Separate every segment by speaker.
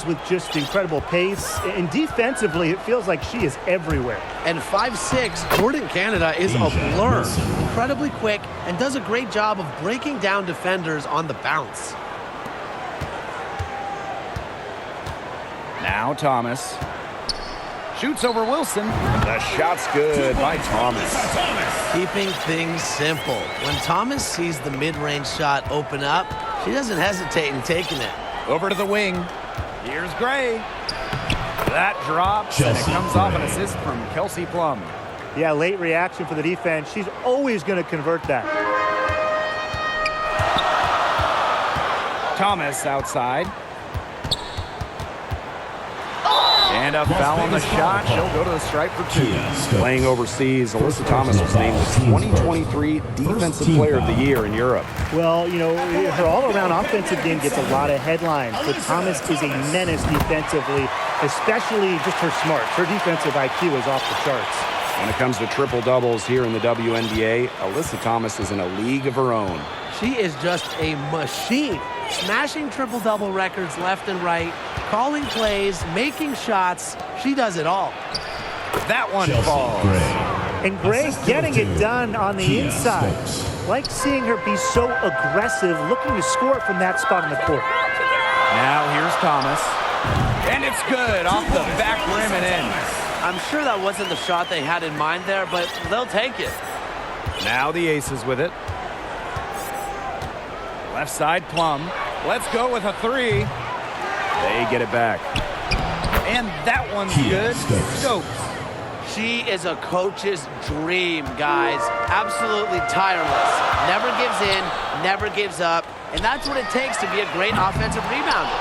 Speaker 1: with just incredible pace, and defensively, it feels like she is everywhere.
Speaker 2: And 5'6", Jordan Canada is a blur. Incredibly quick and does a great job of breaking down defenders on the bounce.
Speaker 3: Now Thomas. Shoots over Wilson. The shot's good by Thomas.
Speaker 2: Keeping things simple. When Thomas sees the mid-range shot open up, she doesn't hesitate in taking it.
Speaker 3: Over to the wing. Here's Gray. That drops, and it comes off an assist from Kelsey Plum.
Speaker 1: Yeah, late reaction for the defense. She's always going to convert that.
Speaker 3: Thomas outside. And a foul on the shot. She'll go to the stripe for 2. Playing overseas, Alyssa Thomas was named the 2023 Defensive Player of the Year in Europe.
Speaker 1: Well, you know, her all-around offensive game gets a lot of headlines, but Thomas is a menace defensively, especially just her smarts. Her defensive IQ is off the charts.
Speaker 3: When it comes to triple-doubles here in the WNBA, Alyssa Thomas is in a league of her own.
Speaker 2: She is just a machine, smashing triple-double records left and right, calling plays, making shots. She does it all.
Speaker 3: That one falls.
Speaker 1: And Gray getting it done on the inside. Like seeing her be so aggressive, looking to score from that spot in the court.
Speaker 3: Now here's Thomas. And it's good off the back rim and in.
Speaker 2: I'm sure that wasn't the shot they had in mind there, but they'll take it.
Speaker 3: Now the Aces with it. Left side, Plum. Let's go with a 3. They get it back. And that one's good. Stokes.
Speaker 2: She is a coach's dream, guys. Absolutely tireless. Never gives in, never gives up. And that's what it takes to be a great offensive rebounder.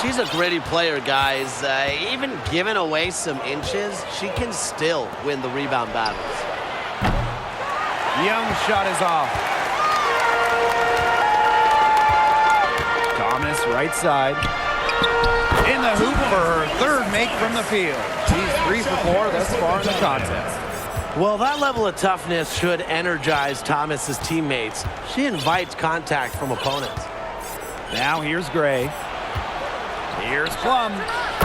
Speaker 2: She's a gritty player, guys. Even giving away some inches, she can still win the rebound battles.
Speaker 3: Young shot is off. Thomas right side. In the hoop for her third make from the field. She's 3 for 4 thus far in the contest.
Speaker 2: Well, that level of toughness should energize Thomas's teammates. She invites contact from opponents.
Speaker 3: Now here's Gray. Here's Plum.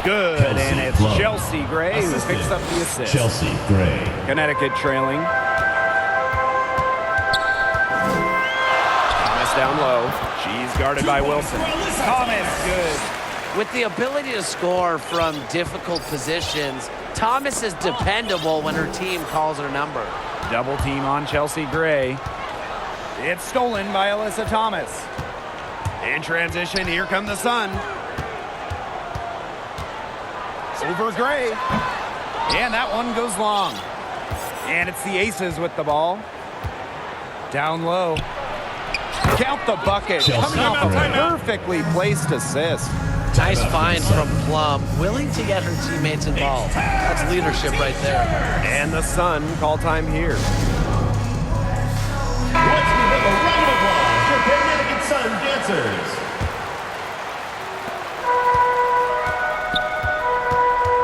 Speaker 3: Good, and it's Chelsea Gray who picks up the assist.
Speaker 4: Chelsea Gray.
Speaker 3: Connecticut trailing. Thomas down low. She's guarded by Wilson. Thomas, good.
Speaker 2: With the ability to score from difficult positions, Thomas is dependable when her team calls her number.
Speaker 3: Double team on Chelsea Gray. It's stolen by Alyssa Thomas. In transition, here come the Sun. Over Gray. And that one goes long. And it's the Aces with the ball. Down low. Count the bucket. Coming off a perfectly placed assist.
Speaker 2: Nice find from Plum, willing to get her teammates involved. That's leadership right there.
Speaker 3: And the Sun call time here.
Speaker 4: Let's give them a round of applause for Connecticut Sun dancers.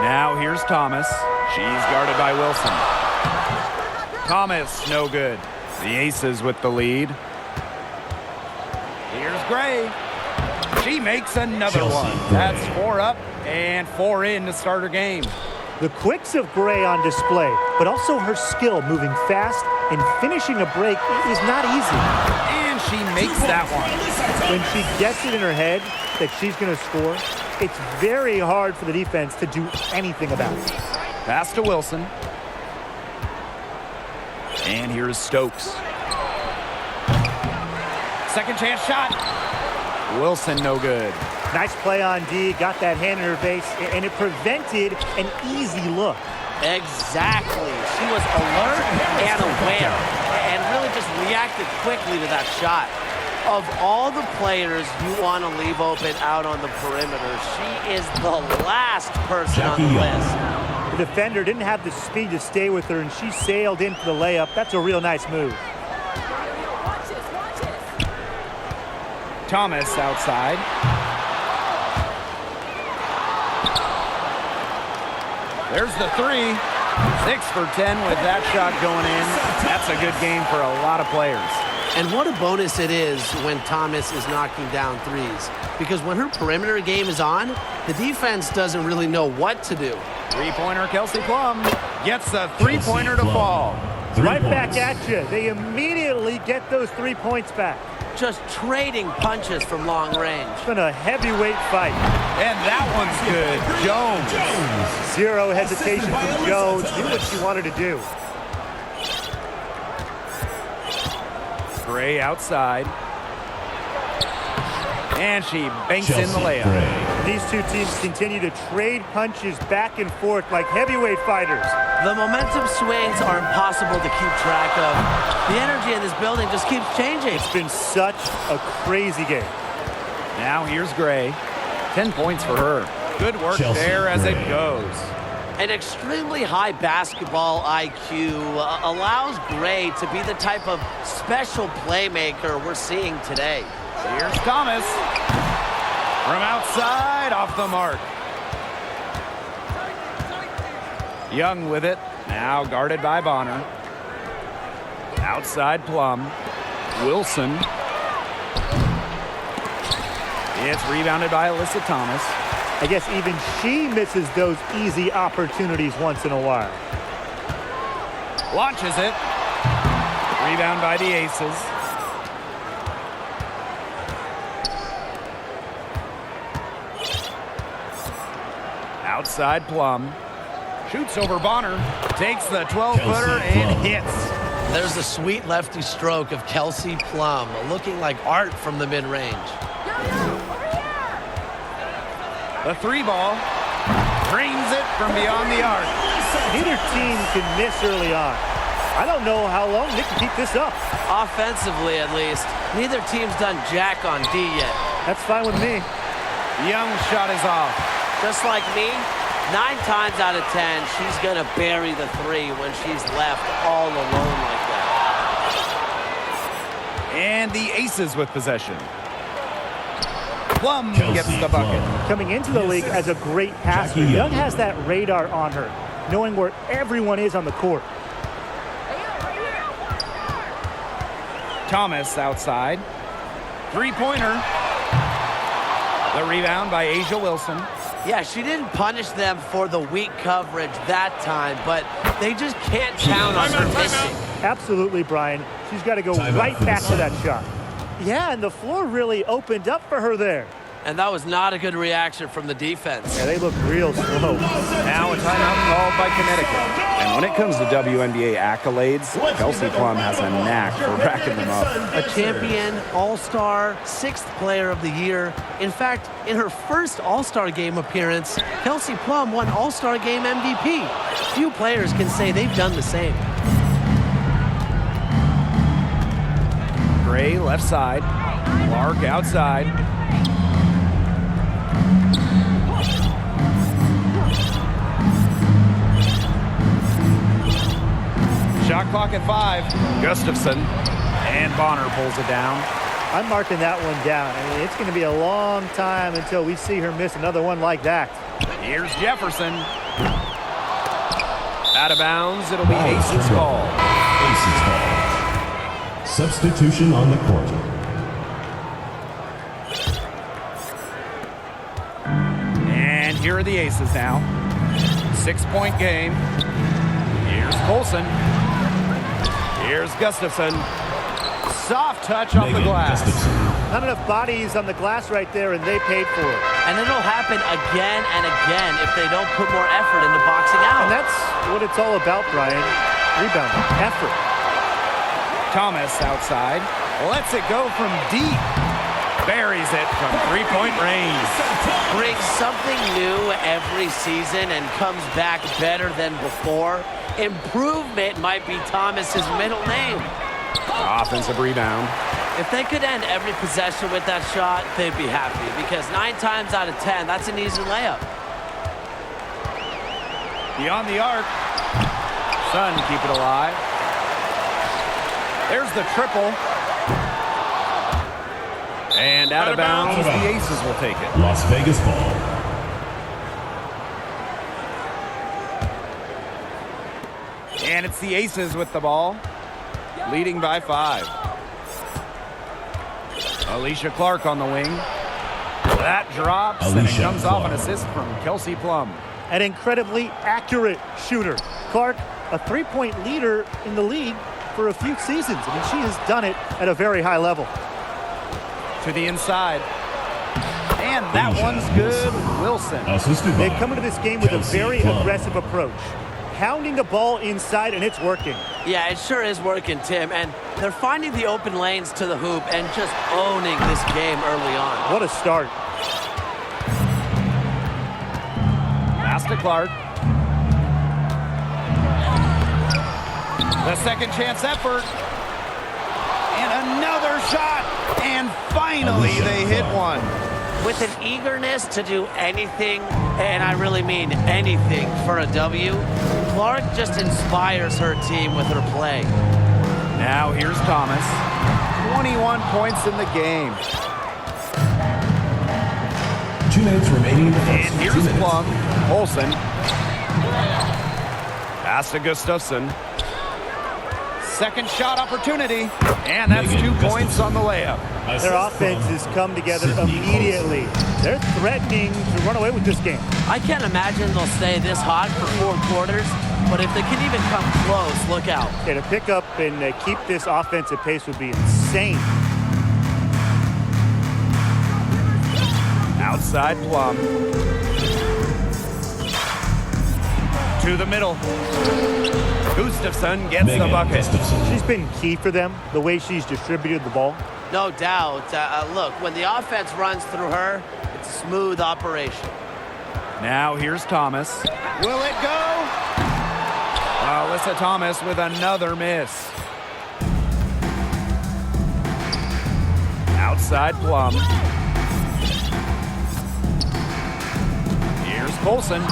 Speaker 3: Now here's Thomas. She's guarded by Wilson. Thomas, no good. The Aces with the lead. Here's Gray. She makes another one. That's 4 up and 4 in to start her game.
Speaker 1: The quicks of Gray on display, but also her skill moving fast and finishing a break is not easy.
Speaker 3: And she makes that one.
Speaker 1: When she gets it in her head that she's going to score, it's very hard for the defense to do anything about it.
Speaker 3: Pass to Wilson. And here's Stokes. Second chance shot. Wilson, no good.
Speaker 1: Nice play on D, got that hand in her face, and it prevented an easy look.
Speaker 2: Exactly. She was alert and aware and really just reacted quickly to that shot. Of all the players you want to leave open out on the perimeter, she is the last person on the list.
Speaker 1: The defender didn't have the speed to stay with her, and she sailed in for the layup. That's a real nice move.
Speaker 3: Thomas outside. There's the 3. 6 for 10 with that shot going in. That's a good game for a lot of players.
Speaker 2: And what a bonus it is when Thomas is knocking down threes. Because when her perimeter game is on, the defense doesn't really know what to do.
Speaker 3: Three-pointer Kelsey Plum gets the three-pointer to fall.
Speaker 1: Right back at you. They immediately get those 3 points back.
Speaker 2: Just trading punches from long range.
Speaker 1: It's been a heavyweight fight.
Speaker 3: And that one's good. Jones.
Speaker 1: Zero hesitation from Jones. Knew what she wanted to do.
Speaker 3: Gray outside. And she banks in the layup.
Speaker 1: These two teams continue to trade punches back and forth like heavyweight fighters.
Speaker 2: The momentum swings are impossible to keep track of. The energy in this building just keeps changing.
Speaker 1: It's been such a crazy game.
Speaker 3: Now here's Gray. 10 points for her. Good work there as it goes.
Speaker 2: An extremely high basketball IQ allows Gray to be the type of special playmaker we're seeing today.
Speaker 3: Here's Thomas. From outside, off the mark. Young with it. Now guarded by Bonner. Outside Plum. Wilson. It's rebounded by Alyssa Thomas.
Speaker 1: I guess even she misses those easy opportunities once in a while.
Speaker 3: Launches it. Rebound by the Aces. Outside Plum. Shoots over Bonner. Takes the 12-footer and hits.
Speaker 2: There's a sweet lefty stroke of Kelsey Plum, looking like art from the mid-range.
Speaker 3: The three ball. Drains it from beyond the arc.
Speaker 1: Neither team can miss early on. I don't know how long they can keep this up.
Speaker 2: Offensively, at least, neither team's done jack on D yet.
Speaker 1: That's fine with me.
Speaker 3: Young's shot is off.
Speaker 2: Just like me, 9 times out of 10, she's going to bury the three when she's left all alone like that.
Speaker 3: And the Aces with possession. Plum gets the bucket.
Speaker 1: Coming into the league as a great passer, Young has that radar on her, knowing where everyone is on the court.
Speaker 3: Thomas outside. Three-pointer. The rebound by A'ja Wilson.
Speaker 2: Yeah, she didn't punish them for the weak coverage that time, but they just can't count on her missing.
Speaker 1: Absolutely, Brian. She's got to go right back to that shot. Yeah, and the floor really opened up for her there.
Speaker 2: And that was not a good reaction from the defense.
Speaker 1: Yeah, they look real slow.
Speaker 3: Now a timeout called by Connecticut. And when it comes to WNBA accolades, Kelsey Plum has a knack for racking them up.
Speaker 2: A champion, all-star, 6th player of the year. In fact, in her first all-star game appearance, Kelsey Plum won all-star game MVP. Few players can say they've done the same.
Speaker 3: Gray left side. Clark outside. Shot clock at 5. Gustafson. And Bonner pulls it down.
Speaker 1: I'm marking that one down. I mean, it's going to be a long time until we see her miss another one like that.
Speaker 3: Here's Jefferson. Out of bounds. It'll be Aces ball.
Speaker 4: Aces ball. Substitution on the court.
Speaker 3: And here are the Aces now. 6-point game. Here's Colson. Here's Gustafson. Soft touch off the glass.
Speaker 1: Not enough bodies on the glass right there, and they paid for it.
Speaker 2: And it'll happen again and again if they don't put more effort into boxing out.
Speaker 1: And that's what it's all about, Brian. Rebounding, effort.
Speaker 3: Thomas outside. Lets it go from deep. Buries it from three-point range.
Speaker 2: Brings something new every season and comes back better than before. Improvement might be Thomas's middle name.
Speaker 3: Offensive rebound.
Speaker 2: If they could end every possession with that shot, they'd be happy because 9 times out of 10, that's an easy layup.
Speaker 3: Beyond the arc. Sun keep it alive. There's the triple. And out of bounds, the Aces will take it.
Speaker 4: Las Vegas ball.
Speaker 3: And it's the Aces with the ball, leading by 5. Alicia Clark on the wing. That drops, and it
Speaker 4: Alicia
Speaker 3: comes off an
Speaker 4: Clark.
Speaker 3: assist from Kelsey Plum.
Speaker 1: An incredibly accurate shooter. Clark, a three-point leader in the league for a few seasons. I mean, she has done it at a very high level.
Speaker 3: To the inside. And that one's good. Wilson.
Speaker 4: Assisted
Speaker 1: They've
Speaker 4: by
Speaker 1: come into this game with a
Speaker 4: Kelsey
Speaker 1: very
Speaker 4: Plum.
Speaker 1: aggressive approach. Pounding the ball inside, and it's working.
Speaker 2: Yeah, it sure is working, Tim. And they're finding the open lanes to the hoop and just owning this game early on.
Speaker 1: What a start.
Speaker 3: Pass to Clark. The second chance effort. And another shot. And finally they hit one.
Speaker 2: With an eagerness to do anything, and I really mean anything, for a W, Clark just inspires her team with her play.
Speaker 3: Now here's Thomas. 21 points in the game.
Speaker 4: 2 minutes remaining in the first.
Speaker 3: And
Speaker 4: 2
Speaker 3: here's
Speaker 4: minutes.
Speaker 3: Plum. Olsen. Pass to Gustafson. Second shot opportunity. And that's
Speaker 4: Megan
Speaker 3: 2 points
Speaker 4: Gustafson.
Speaker 3: on the layup.
Speaker 1: Their offenses come together
Speaker 4: Sydney
Speaker 1: immediately. They're threatening to run away with this game.
Speaker 2: I can't imagine they'll stay this hot for 4 quarters, but if they can even come close, look out.
Speaker 1: Yeah, to pick up and keep this offensive pace would be insane.
Speaker 3: Outside Plum. To the middle. Gustafson gets the
Speaker 4: Megan
Speaker 3: bucket.
Speaker 4: Gustafson.
Speaker 1: She's been key for them, the way she's distributed the ball.
Speaker 2: No doubt. Look, when the offense runs through her, it's a smooth operation.
Speaker 3: Now here's Thomas. Will it go? Alyssa Thomas with another miss. Outside Plum. Here's Colson.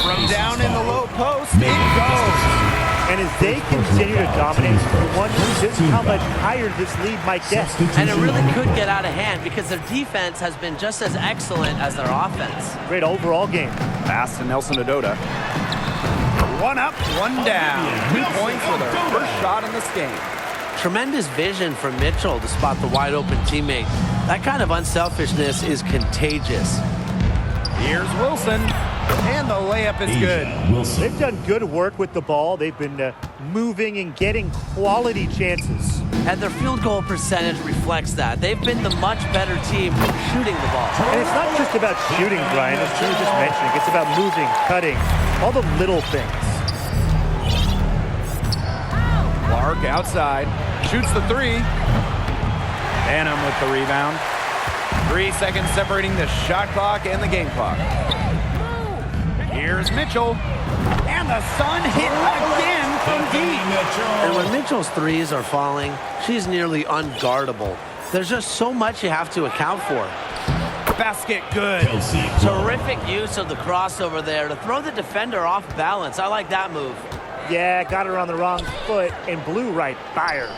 Speaker 3: From down in the low post,
Speaker 4: Megan
Speaker 3: it goes.
Speaker 4: Gustafson.
Speaker 1: And as they continue to dominate, you wonder just how much higher this lead might get.
Speaker 2: And it really could get out of hand because their defense has been just as excellent as their offense.
Speaker 1: Great overall game.
Speaker 3: Pass to Nelson Adota. One up, one down. 2 points for their first shot in this game.
Speaker 2: Tremendous vision from Mitchell to spot the wide open teammate. That kind of unselfishness is contagious.
Speaker 3: Here's Wilson. And the layup is good.
Speaker 4: Wilson.
Speaker 1: They've done good work with the ball. They've been moving and getting quality chances.
Speaker 2: And their field goal percentage reflects that. They've been the much better team shooting the ball.
Speaker 1: And it's not just about shooting, Brian, as you were just mentioning. It's about moving, cutting, all the little things.
Speaker 3: Clark outside. Shoots the three. Banham with the rebound. 3 seconds separating the shot clock and the game clock. Here's Mitchell. And the Sun hit again from deep.
Speaker 2: And when Mitchell's threes are falling, she's nearly unguardable. There's just so much you have to account for.
Speaker 3: Basket good.
Speaker 4: Kelsey Plum.
Speaker 2: Terrific use of the crossover there to throw the defender off balance. I like that move.
Speaker 1: Yeah, got her on the wrong foot and blew right by her.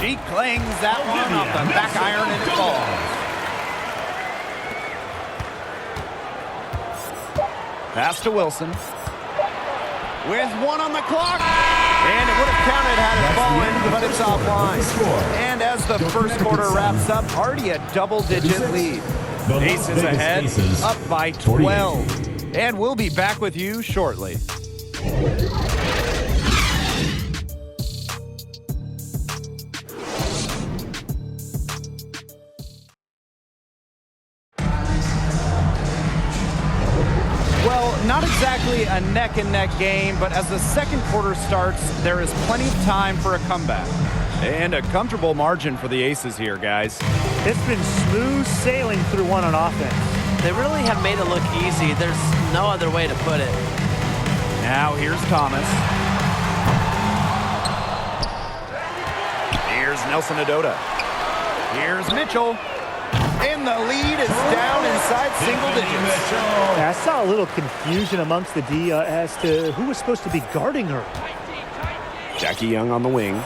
Speaker 3: She clings that one off the back iron and it falls. Pass to Wilson. With 1 on the clock. And it would have counted had it fallen, but it's offline. And as the first quarter wraps up, already a double-digit lead.
Speaker 4: The Las
Speaker 3: Aces
Speaker 4: Vegas
Speaker 3: ahead,
Speaker 4: Aces,
Speaker 3: up by 12. And we'll be back with you shortly. Well, not exactly a neck-and-neck game, but as the second quarter starts, there is plenty of time for a comeback. And a comfortable margin for the Aces here, guys.
Speaker 1: It's been smooth sailing through one on offense.
Speaker 2: They really have made it look easy. There's no other way to put it.
Speaker 3: Now here's Thomas. Here's Nelson Adota. Here's Mitchell. And the lead is down inside single digits.
Speaker 1: I saw a little confusion amongst the D as to who was supposed to be guarding her.
Speaker 3: Jackie Young on the wing.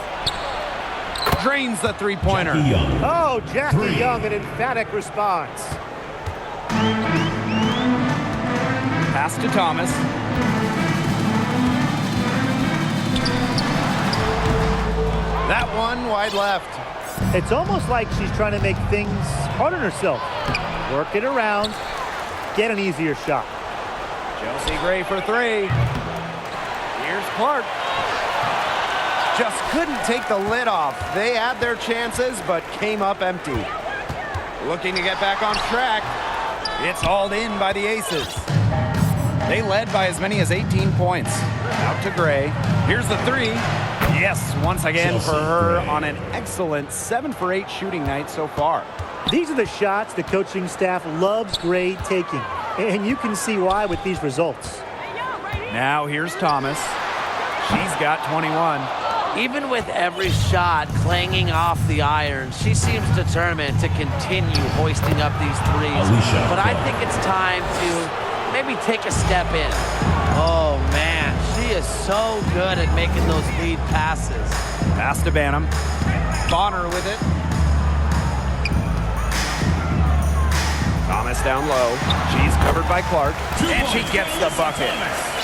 Speaker 3: Drains the three-pointer.
Speaker 4: Jackie Young.
Speaker 1: Oh, Jackie
Speaker 4: Three.
Speaker 1: Young, an emphatic response.
Speaker 3: Pass to Thomas. That one wide left.
Speaker 1: It's almost like she's trying to make things hard on herself. Work it around, get an easier shot.
Speaker 3: Chelsea Gray for three. Here's Clark. Just couldn't take the lid off. They had their chances, but came up empty. Looking to get back on track. It's hauled in by the Aces. They led by as many as 18 points. Out to Gray. Here's the three. Yes, once again for her on an excellent 7 for 8 shooting night so far.
Speaker 1: These are the shots the coaching staff loves Gray taking, and you can see why with these results.
Speaker 3: Now here's Thomas. She's got 21.
Speaker 2: Even with every shot clanging off the iron, she seems determined to continue hoisting up these threes. But I think it's time to maybe take a step in. Oh, man, she is so good at making those lead passes.
Speaker 3: Pass to Banham. Bonner with it. Thomas down low. She's covered by Clark, and she gets the bucket.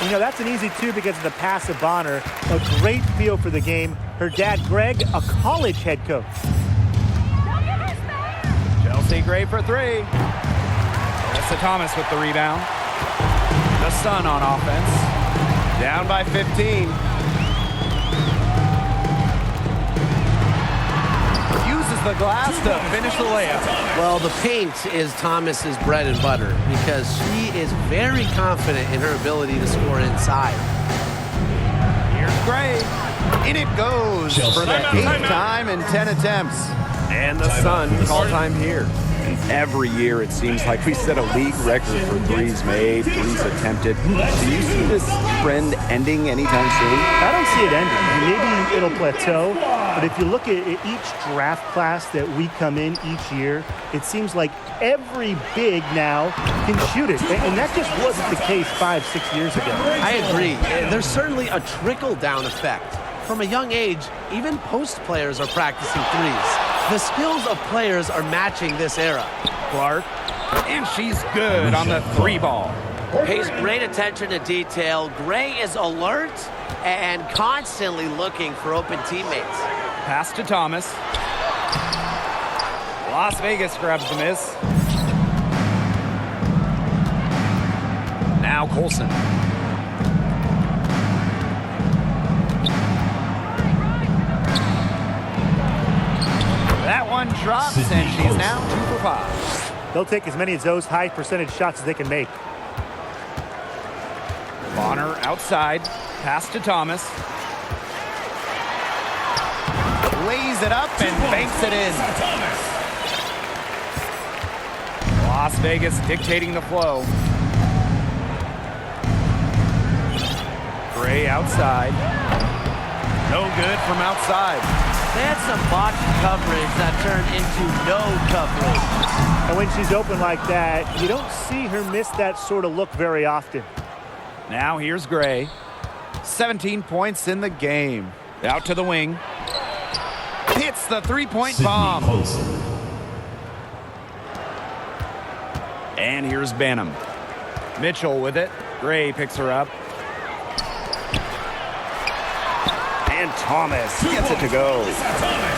Speaker 1: You know, that's an easy two because of the pass of Bonner. A great feel for the game. Her dad, Greg, a college head coach.
Speaker 3: Chelsea Gray for three. Alyssa Thomas with the rebound. The Sun on offense. Down by 15. Uses the glass to finish the layup.
Speaker 2: Well, the paint is Thomas's bread and butter because she is very confident in her ability to score inside.
Speaker 3: Here's Gray. In it goes for the 8th time in 10 attempts. And the Sun call time here. Every year it seems like we set a league record for threes made, threes attempted. Do you see this trend ending anytime soon?
Speaker 1: I don't see it ending. Maybe it'll plateau, but if you look at each draft class that we come in each year, it seems like every big now can shoot it. And that just wasn't the case 5-6 years ago.
Speaker 2: I agree. There's certainly a trickle-down effect. From a young age, even post players are practicing threes. The skills of players are matching this era.
Speaker 3: Clark, and she's good on the three ball.
Speaker 2: Pays great attention to detail. Gray is alert and constantly looking for open teammates.
Speaker 3: Pass to Thomas. Las Vegas grabs the miss. Now Colson. That one drops, and she's now 2 for 5.
Speaker 1: They'll take as many of those high percentage shots as they can make.
Speaker 3: Bonner outside. Pass to Thomas. Lays it up and banks it in. Las Vegas dictating the flow. Gray outside. No good from outside.
Speaker 2: They had some botched coverage that turned into no coverage.
Speaker 1: And when she's open like that, you don't see her miss that sort of look very often.
Speaker 3: Now here's Gray. 17 points in the game. Out to the wing. Hits the three-point bomb. And here's Banham. Mitchell with it. Gray picks her up. And Thomas gets it to go.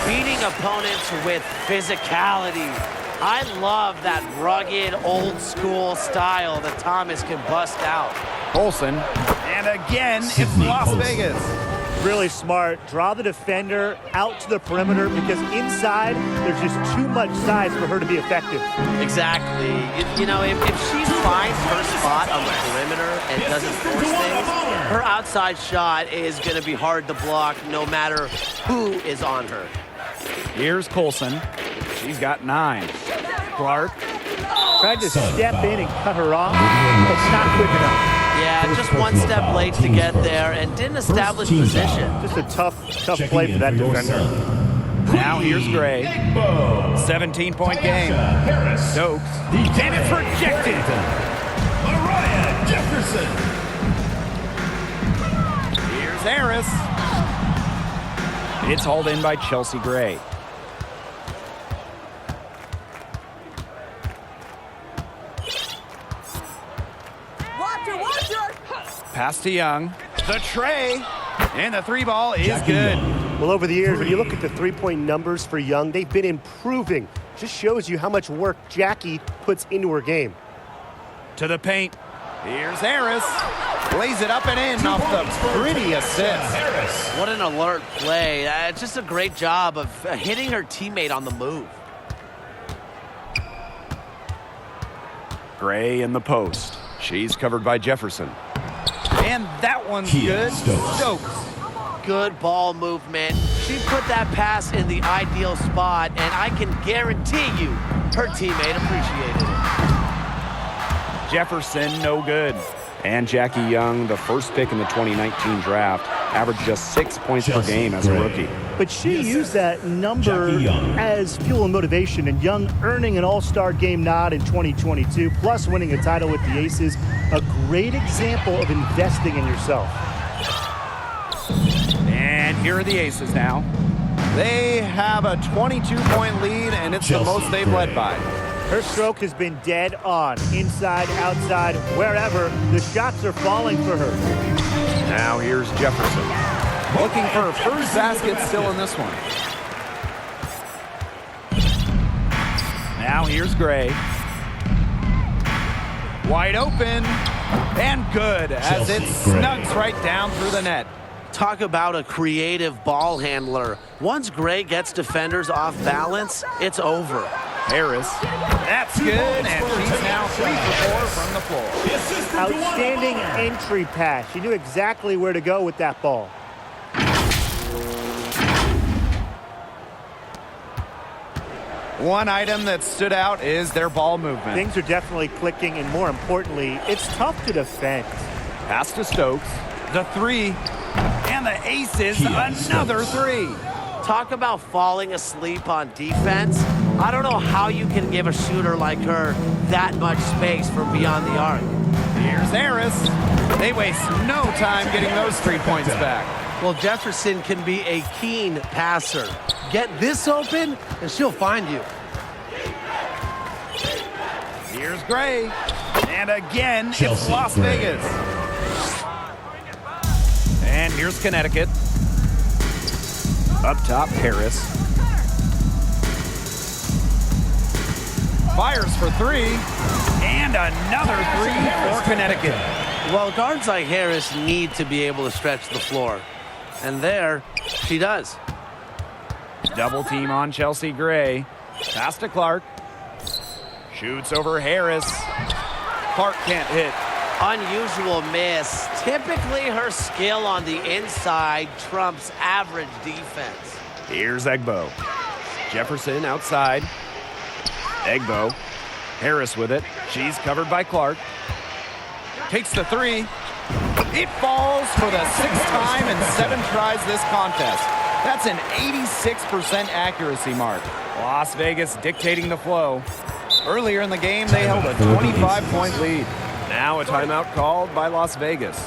Speaker 2: Beating opponents with physicality. I love that rugged, old-school style that Thomas can bust out.
Speaker 3: Olsen. And again, it's Las Vegas.
Speaker 1: Really smart. Draw the defender out to the perimeter because inside, there's just too much size for her to be effective.
Speaker 2: Exactly. You know, if she finds her spot on the perimeter and doesn't force things, her outside shot is going to be hard to block no matter who is on her.
Speaker 3: Here's Colson. She's got 9. Clark.
Speaker 1: Tried to step in and cut her off. It's not quick enough.
Speaker 2: Yeah, just one step late to get there and didn't establish position.
Speaker 1: Just a tough play for that defender.
Speaker 3: Now here's Gray. 17-point game. Stokes. And it's rejected.
Speaker 4: Mariah Jefferson.
Speaker 3: Here's Harris. It's hauled in by Chelsea Gray. Pass to Young. The tray. And the three ball is good.
Speaker 1: Well, over the years, when you look at the three-point numbers for Young, they've been improving. Just shows you how much work Jackie puts into her game.
Speaker 3: To the paint. Here's Harris. Lays it up and in off the pretty assist.
Speaker 2: What an alert play. Just a great job of hitting her teammate on the move.
Speaker 3: Gray in the post. She's covered by Jefferson. And that one's good. Stokes.
Speaker 2: Good ball movement. She put that pass in the ideal spot, and I can guarantee you her teammate appreciated it.
Speaker 3: Jefferson, no good. And Jackie Young, the first pick in the 2019 draft, averaged just 6 points per game as a rookie.
Speaker 1: But she used that number as fuel and motivation, and Young earning an all-star game nod in 2022, plus winning a title with the Aces, a great example of investing in yourself.
Speaker 3: And here are the Aces now. They have a 22-point lead, and it's the most they've led by.
Speaker 1: Her stroke has been dead on, inside, outside, wherever. The shots are falling for her.
Speaker 3: Now here's Jefferson. Looking for her first basket still in this one. Now here's Gray. Wide open and good as it snugs right down through the net.
Speaker 2: Talk about a creative ball handler. Once Gray gets defenders off balance, it's over.
Speaker 3: Harris. That's good, and she's now 3 for 4 from the floor.
Speaker 1: Outstanding entry pass. She knew exactly where to go with that ball.
Speaker 3: One item that stood out is their ball movement.
Speaker 1: Things are definitely clicking, and more importantly, it's tough to defend.
Speaker 3: Pass to Stokes. The three. And the Aces, another three.
Speaker 2: Talk about falling asleep on defense. I don't know how you can give a shooter like her that much space from beyond the arc.
Speaker 3: Here's Harris. They waste no time getting those 3 points back.
Speaker 2: Well, Jefferson can be a keen passer. Get this open, and she'll find you.
Speaker 3: Here's Gray. And again, it's Las Vegas. And here's Connecticut. Up top, Harris. Fires for three. And another three for Connecticut.
Speaker 2: Well, guards like Harris need to be able to stretch the floor. And there, she does.
Speaker 3: Double team on Chelsea Gray. Pass to Clark. Shoots over Harris. Clark can't hit.
Speaker 2: Unusual miss. Typically, her skill on the inside trumps average defense.
Speaker 3: Here's Egbo. Jefferson outside. Egbo. Harris with it. She's covered by Clark. Takes the three. It falls for the 6th time in 7 tries this contest. That's an 86% accuracy mark. Las Vegas dictating the flow. Earlier in the game, they held a 25-point lead. Now a timeout called by Las Vegas.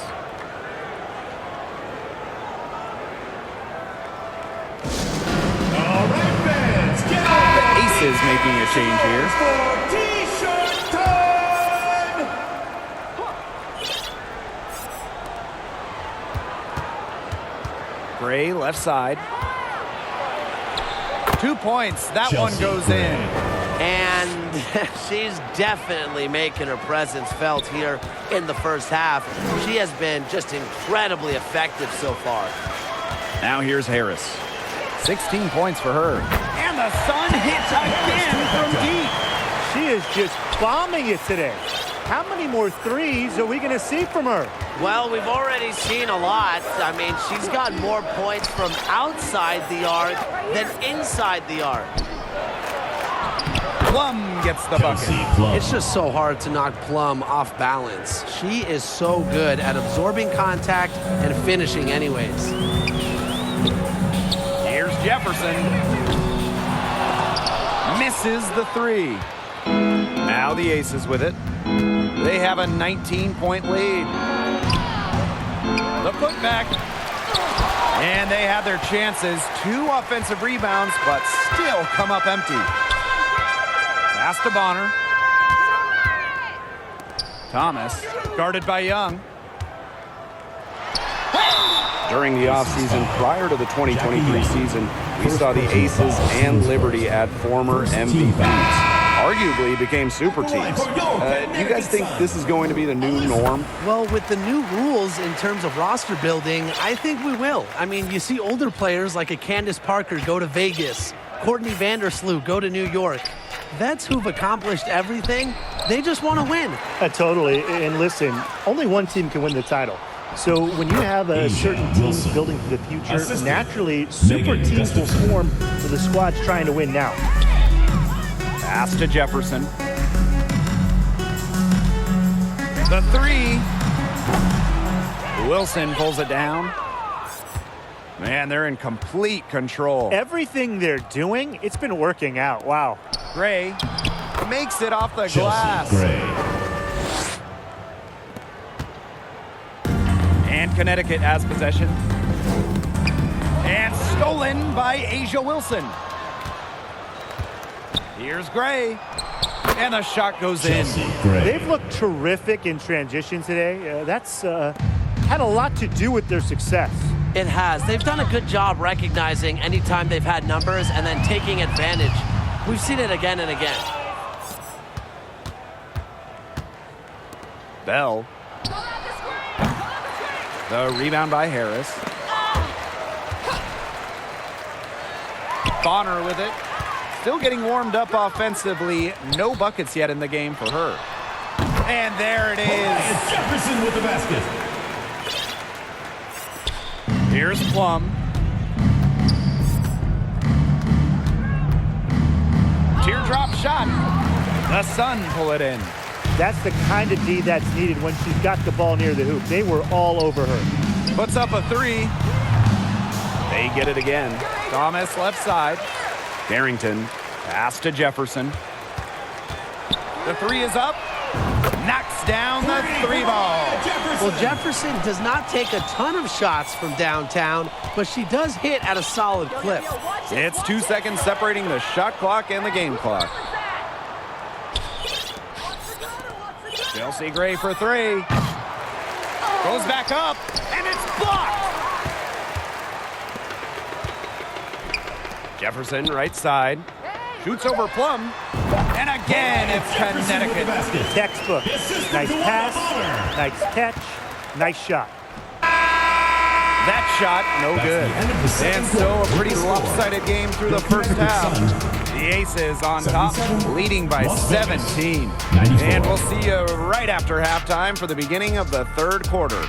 Speaker 4: All right, fans, get out.
Speaker 3: The Aces making a change here.
Speaker 4: T-shirt time.
Speaker 3: Gray left side. 2 points. That one goes in.
Speaker 2: And she's definitely making her presence felt here in the first half. She has been just incredibly effective so far.
Speaker 3: Now here's Harris. 16 points for her. And the sun hits again from deep.
Speaker 1: She is just bombing it today. How many more threes are we going to see from her?
Speaker 2: Well, we've already seen a lot. I mean, she's got more points from outside the arc than inside the arc.
Speaker 3: Plum gets the bucket.
Speaker 2: It's just so hard to knock Plum off balance. She is so good at absorbing contact and finishing anyways.
Speaker 3: Here's Jefferson. Misses the three. Now the Aces with it. They have a 19-point lead. The putback. And they have their chances. 2 offensive rebounds, but still come up empty. Pass to Bonner. Thomas, guarded by Young. During the offseason prior to the 2023 season, we saw the Aces and Liberty add former MVPs. Arguably became super teams. Do you guys think this is going to be the new norm?
Speaker 2: Well, with the new rules in terms of roster building, I think we will. I mean, you see older players like a Candace Parker go to Vegas, Courtney Vandersloot go to New York. Vets who've accomplished everything, they just want to win.
Speaker 1: Totally. And listen, only one team can win the title. So when you have a certain team building for the future, naturally, super teams will form for the squads trying to win now.
Speaker 3: Pass to Jefferson. The three. Wilson pulls it down. Man, they're in complete control.
Speaker 1: Everything they're doing, it's been working out. Wow.
Speaker 3: Gray makes it off the glass. And Connecticut has possession. And stolen by Asia Wilson. Here's Gray. And the shot goes in.
Speaker 1: They've looked terrific in transition today. That's had a lot to do with their success.
Speaker 2: It has. They've done a good job recognizing anytime they've had numbers and then taking advantage. We've seen it again and again.
Speaker 3: Bell. The rebound by Harris. Bonner with it. Still getting warmed up offensively. No buckets yet in the game for her. And there it is.
Speaker 4: And Jefferson with the basket.
Speaker 3: Here's Plum. Teardrop shot. The Sun pull it in.
Speaker 1: That's the kind of D that's needed when she's got the ball near the hoop. They were all over her.
Speaker 3: Puts up a three. They get it again. Thomas left side. Barrington, pass to Jefferson. The three is up. Knocks down the three ball.
Speaker 2: Well, Jefferson does not take a ton of shots from downtown, but she does hit at a solid clip.
Speaker 3: It's 2 seconds separating the shot clock and the game clock. Chelsea Gray for three. Goes back up, and it's blocked. Jefferson, right side. Shoots over Plum. And again, it's Connecticut.
Speaker 1: Textbook. Nice pass, nice catch, nice shot.
Speaker 3: That shot, no good. And so a pretty lopsided game through the first half. The Aces on top, leading by 17. And we'll see you right after halftime for the beginning of the third quarter.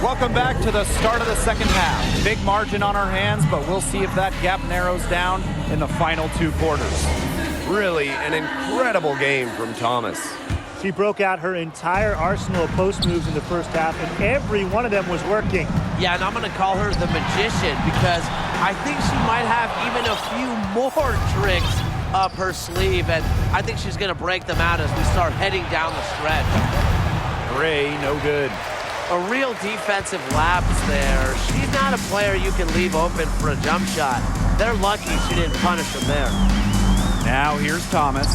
Speaker 3: Welcome back to the start of the second half. Big margin on our hands, but we'll see if that gap narrows down in the final two quarters.
Speaker 5: Really an incredible game from Thomas.
Speaker 1: She broke out her entire arsenal of post moves in the first half, and every one of them was working.
Speaker 2: Yeah, and I'm going to call her the magician because I think she might have even a few more tricks up her sleeve, and I think she's going to break them out as we start heading down the stretch.
Speaker 3: Gray, no good.
Speaker 2: A real defensive lapse there. She's not a player you can leave open for a jump shot. They're lucky she didn't punish them there.
Speaker 3: Now here's Thomas.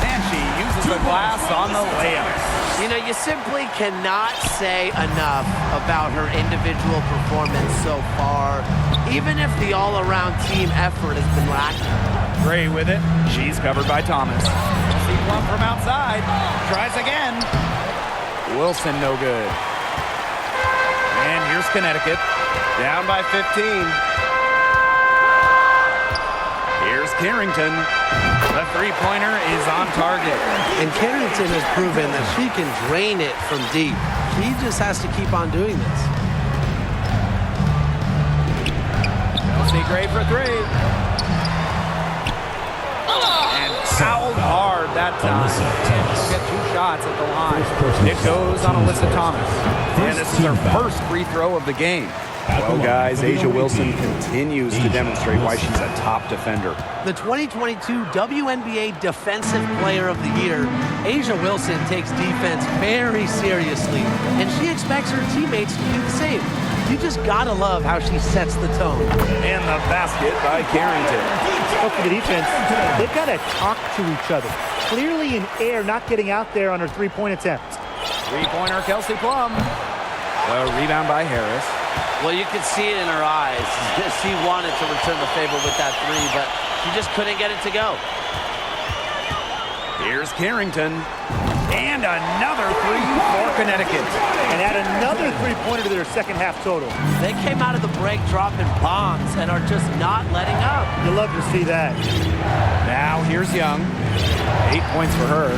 Speaker 3: And she uses the glass on the layup.
Speaker 2: You know, you simply cannot say enough about her individual performance so far, even if the all-around team effort has been lacking.
Speaker 3: Gray with it. She's covered by Thomas. See Plum from outside. Tries again. Wilson, no good. And here's Connecticut.
Speaker 5: Down by 15. Here's
Speaker 3: Carrington. The three-pointer is on target.
Speaker 2: And Carrington has proven that she can drain it from deep. She just has to keep on doing this.
Speaker 3: Chelsea Gray for three. And fouled hard that time. And she'll get 2 shots at the line. It goes on Alyssa Thomas. And this is her first free throw of the game.
Speaker 5: Well, guys, A'ja Wilson continues to demonstrate why she's a top defender.
Speaker 2: The 2022 WNBA Defensive Player of the Year, A'ja Wilson takes defense very seriously, and she expects her teammates to do the same. You just gotta love how she sets the tone.
Speaker 5: And the basket by Carrington.
Speaker 1: Look for the defense. They've got to talk to each other. Clearly in air, not getting out there on her three-point attempt.
Speaker 3: Three-pointer, Kelsey Plum. The rebound by Harris.
Speaker 2: Well, you could see it in her eyes. She wanted to return the favor with that three, but she just couldn't get it to go.
Speaker 3: Here's Carrington. And another three for Connecticut.
Speaker 1: And add another three-pointer to their second half total.
Speaker 2: They came out of the break dropping bombs and are just not letting up.
Speaker 1: You love to see that.
Speaker 3: Now here's Young. 8 points for her.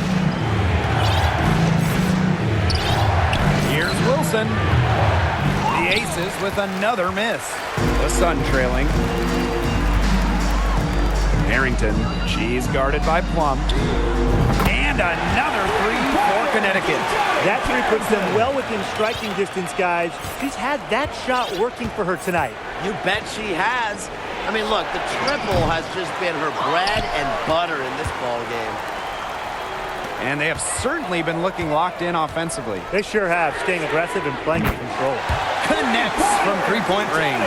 Speaker 3: Here's Wilson. The Aces with another miss. The Sun trailing. Harrington. She's guarded by Plum. And another three for Connecticut.
Speaker 1: That three puts them well within striking distance, guys. She's had that shot working for her tonight.
Speaker 2: You bet she has. I mean, look, the triple has just been her bread and butter in this ball game.
Speaker 3: And they have certainly been looking locked in offensively.
Speaker 1: They sure have, staying aggressive and playing in control.
Speaker 3: Connects from three-point range.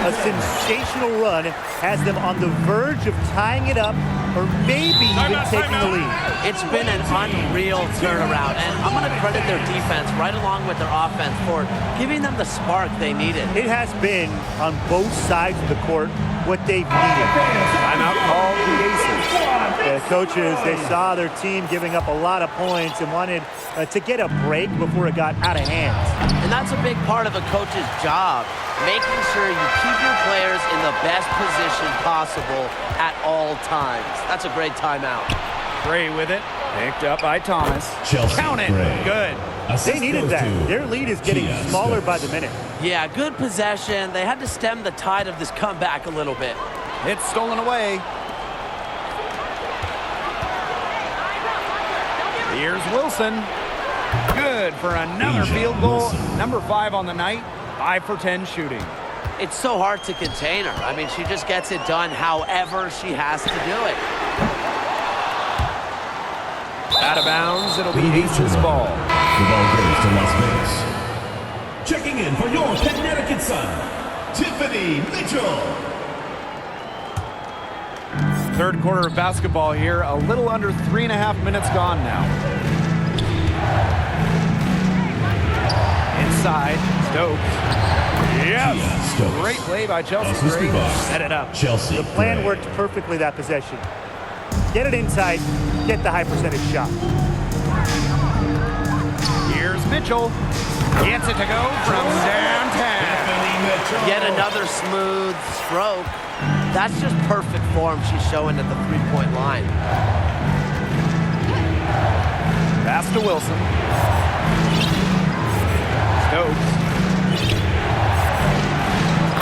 Speaker 1: A sensational run has them on the verge of tying it up or maybe even taking the lead.
Speaker 2: It's been an unreal turnaround, and I'm going to credit their defense right along with their offense for giving them the spark they needed.
Speaker 1: It has been, on both sides of the court, what they've needed.
Speaker 5: Timeout called the Aces.
Speaker 1: The coaches, they saw their team giving up a lot of points and wanted to get a break before it got out of hand.
Speaker 2: And that's a big part of a coach's job, making sure you keep your players in the best position possible at all times. That's a great timeout.
Speaker 3: Gray with it. Picked up by Thomas.
Speaker 4: Chelsea
Speaker 3: Count it.
Speaker 4: Gray.
Speaker 3: Good.
Speaker 1: They needed that. Their lead is getting smaller by the minute.
Speaker 2: Yeah, good possession. They had to stem the tide of this comeback a little bit.
Speaker 3: It's stolen away. Here's Wilson. Good for another
Speaker 4: A'ja
Speaker 3: field goal.
Speaker 4: Wilson.
Speaker 3: Number 5 on the night. 5 for 10 shooting.
Speaker 2: It's so hard to contain her. I mean, she just gets it done however she has to do it.
Speaker 3: Out of bounds, it'll be Aces ball.
Speaker 4: The ball goes to Las Vegas. Checking in for your Connecticut Sun, Tiffany Mitchell.
Speaker 3: Third quarter of basketball here. A little under 3.5 minutes gone now. Inside, Stokes. Yes!
Speaker 4: Stokes.
Speaker 3: Great play by Chelsea
Speaker 4: Assisted
Speaker 3: Gray.
Speaker 4: by
Speaker 3: Set it up.
Speaker 4: Chelsea
Speaker 1: The plan
Speaker 4: Gray.
Speaker 1: worked perfectly that possession. Get it inside, get the high percentage shot.
Speaker 3: Here's Mitchell. Gets it to go from downtown.
Speaker 4: Tiffany Mitchell.
Speaker 2: Yet another smooth stroke. That's just perfect form she's showing at the three-point line.
Speaker 3: Pass to Wilson. Stokes.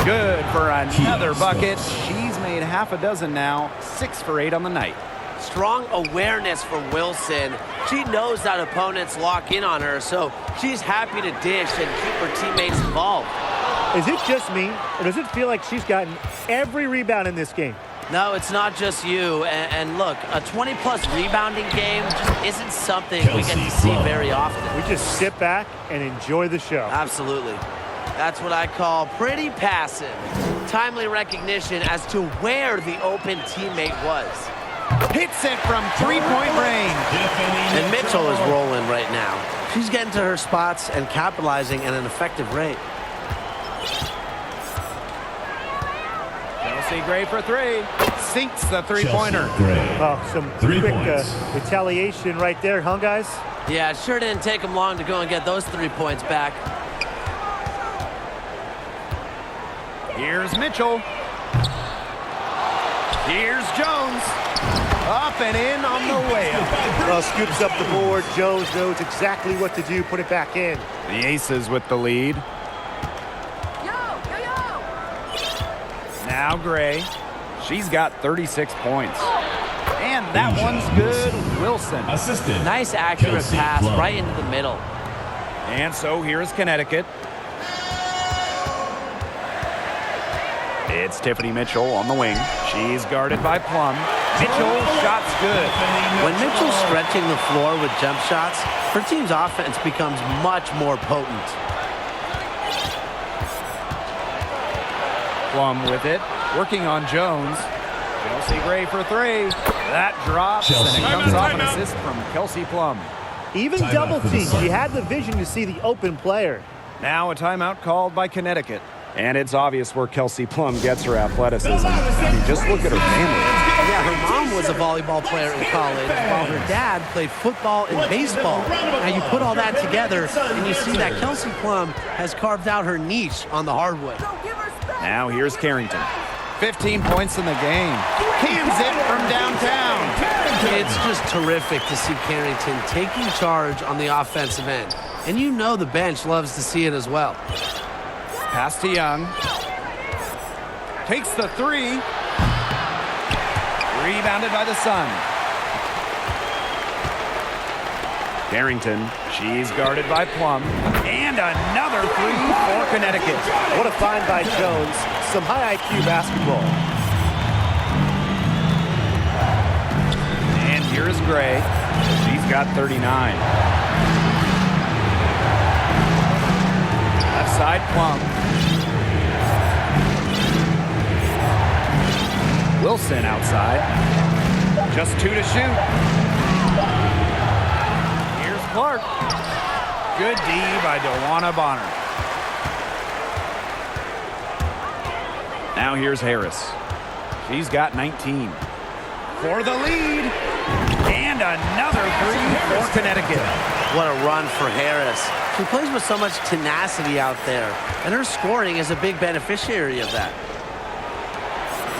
Speaker 3: Good for another bucket. She's made half a dozen now. 6 for 8 on the night.
Speaker 2: Strong awareness for Wilson. She knows that opponents lock in on her, so she's happy to dish and keep her teammates involved.
Speaker 1: Is it just me, or does it feel like she's gotten every rebound in this game?
Speaker 2: No, it's not just you. And look, a 20-plus rebounding game just isn't something we get to see
Speaker 4: Plum.
Speaker 2: very often.
Speaker 1: We just sit back and enjoy the show.
Speaker 2: Absolutely. That's what I call pretty passive. Timely recognition as to where the open teammate was.
Speaker 3: Hits it from three-point range.
Speaker 4: Tiffany
Speaker 2: And Mitchell is rolling right now. She's getting to her spots and capitalizing at an effective rate.
Speaker 3: Chelsea Gray for 3. Sinks the three-pointer.
Speaker 4: Chelsea Gray.
Speaker 1: Oh, some
Speaker 4: 3
Speaker 1: quick
Speaker 4: points.
Speaker 1: retaliation right there, huh, guys?
Speaker 2: Yeah, it sure didn't take them long to go and get those 3 points back.
Speaker 3: Here's Mitchell. Here's Jones. Up and in on the way up.
Speaker 1: Well, scoops up the board. Jones knows exactly what to do. Put it back in.
Speaker 3: The Aces with the lead. Now Gray. She's got 36 points. And that one's good. Wilson.
Speaker 4: Assistant.
Speaker 2: Nice accurate
Speaker 4: Kelsey
Speaker 2: pass
Speaker 4: Plum.
Speaker 2: right into the middle.
Speaker 3: And so here's Connecticut. It's Tiffany Mitchell on the wing. She's guarded by Plum. Mitchell, shot's good.
Speaker 2: When Mitchell's stretching the floor with jump shots, her team's offense becomes much more potent.
Speaker 3: Plum with it, working on Jones. Chelsea Gray for three. That drops, and it comes off an assist from Kelsey Plum.
Speaker 1: Even
Speaker 4: Timeout
Speaker 1: double
Speaker 4: for the
Speaker 1: team.
Speaker 4: Sun.
Speaker 1: She had the vision to see the open player.
Speaker 3: Now a timeout called by Connecticut. And it's obvious where Kelsey Plum gets her athleticism. I mean, just look at her family.
Speaker 2: Yeah, her mom was a volleyball player in college, while her dad played football and baseball. Now you put all that together, and you see that Kelsey Plum has carved out her niche on the hardwood.
Speaker 3: Now here's Carrington. 15 points in the game. Cans it from downtown.
Speaker 2: It's just terrific to see Carrington taking charge on the offensive end. And you know the bench loves to see it as well.
Speaker 3: Pass to Young. Takes the three. Rebounded by the Sun. Carrington. She's guarded by Plum. And another three for Connecticut.
Speaker 1: What a find by Jones. Some high IQ basketball.
Speaker 3: And here is Gray. She's got 39. Left side, Plum. Wilson outside. Just two to shoot. Here's Clark. Good D by Dewana Bonner. Now here's Harris. She's got 19. For the lead. And another three for Connecticut.
Speaker 2: What a run for Harris. She plays with so much tenacity out there, and her scoring is a big beneficiary of that.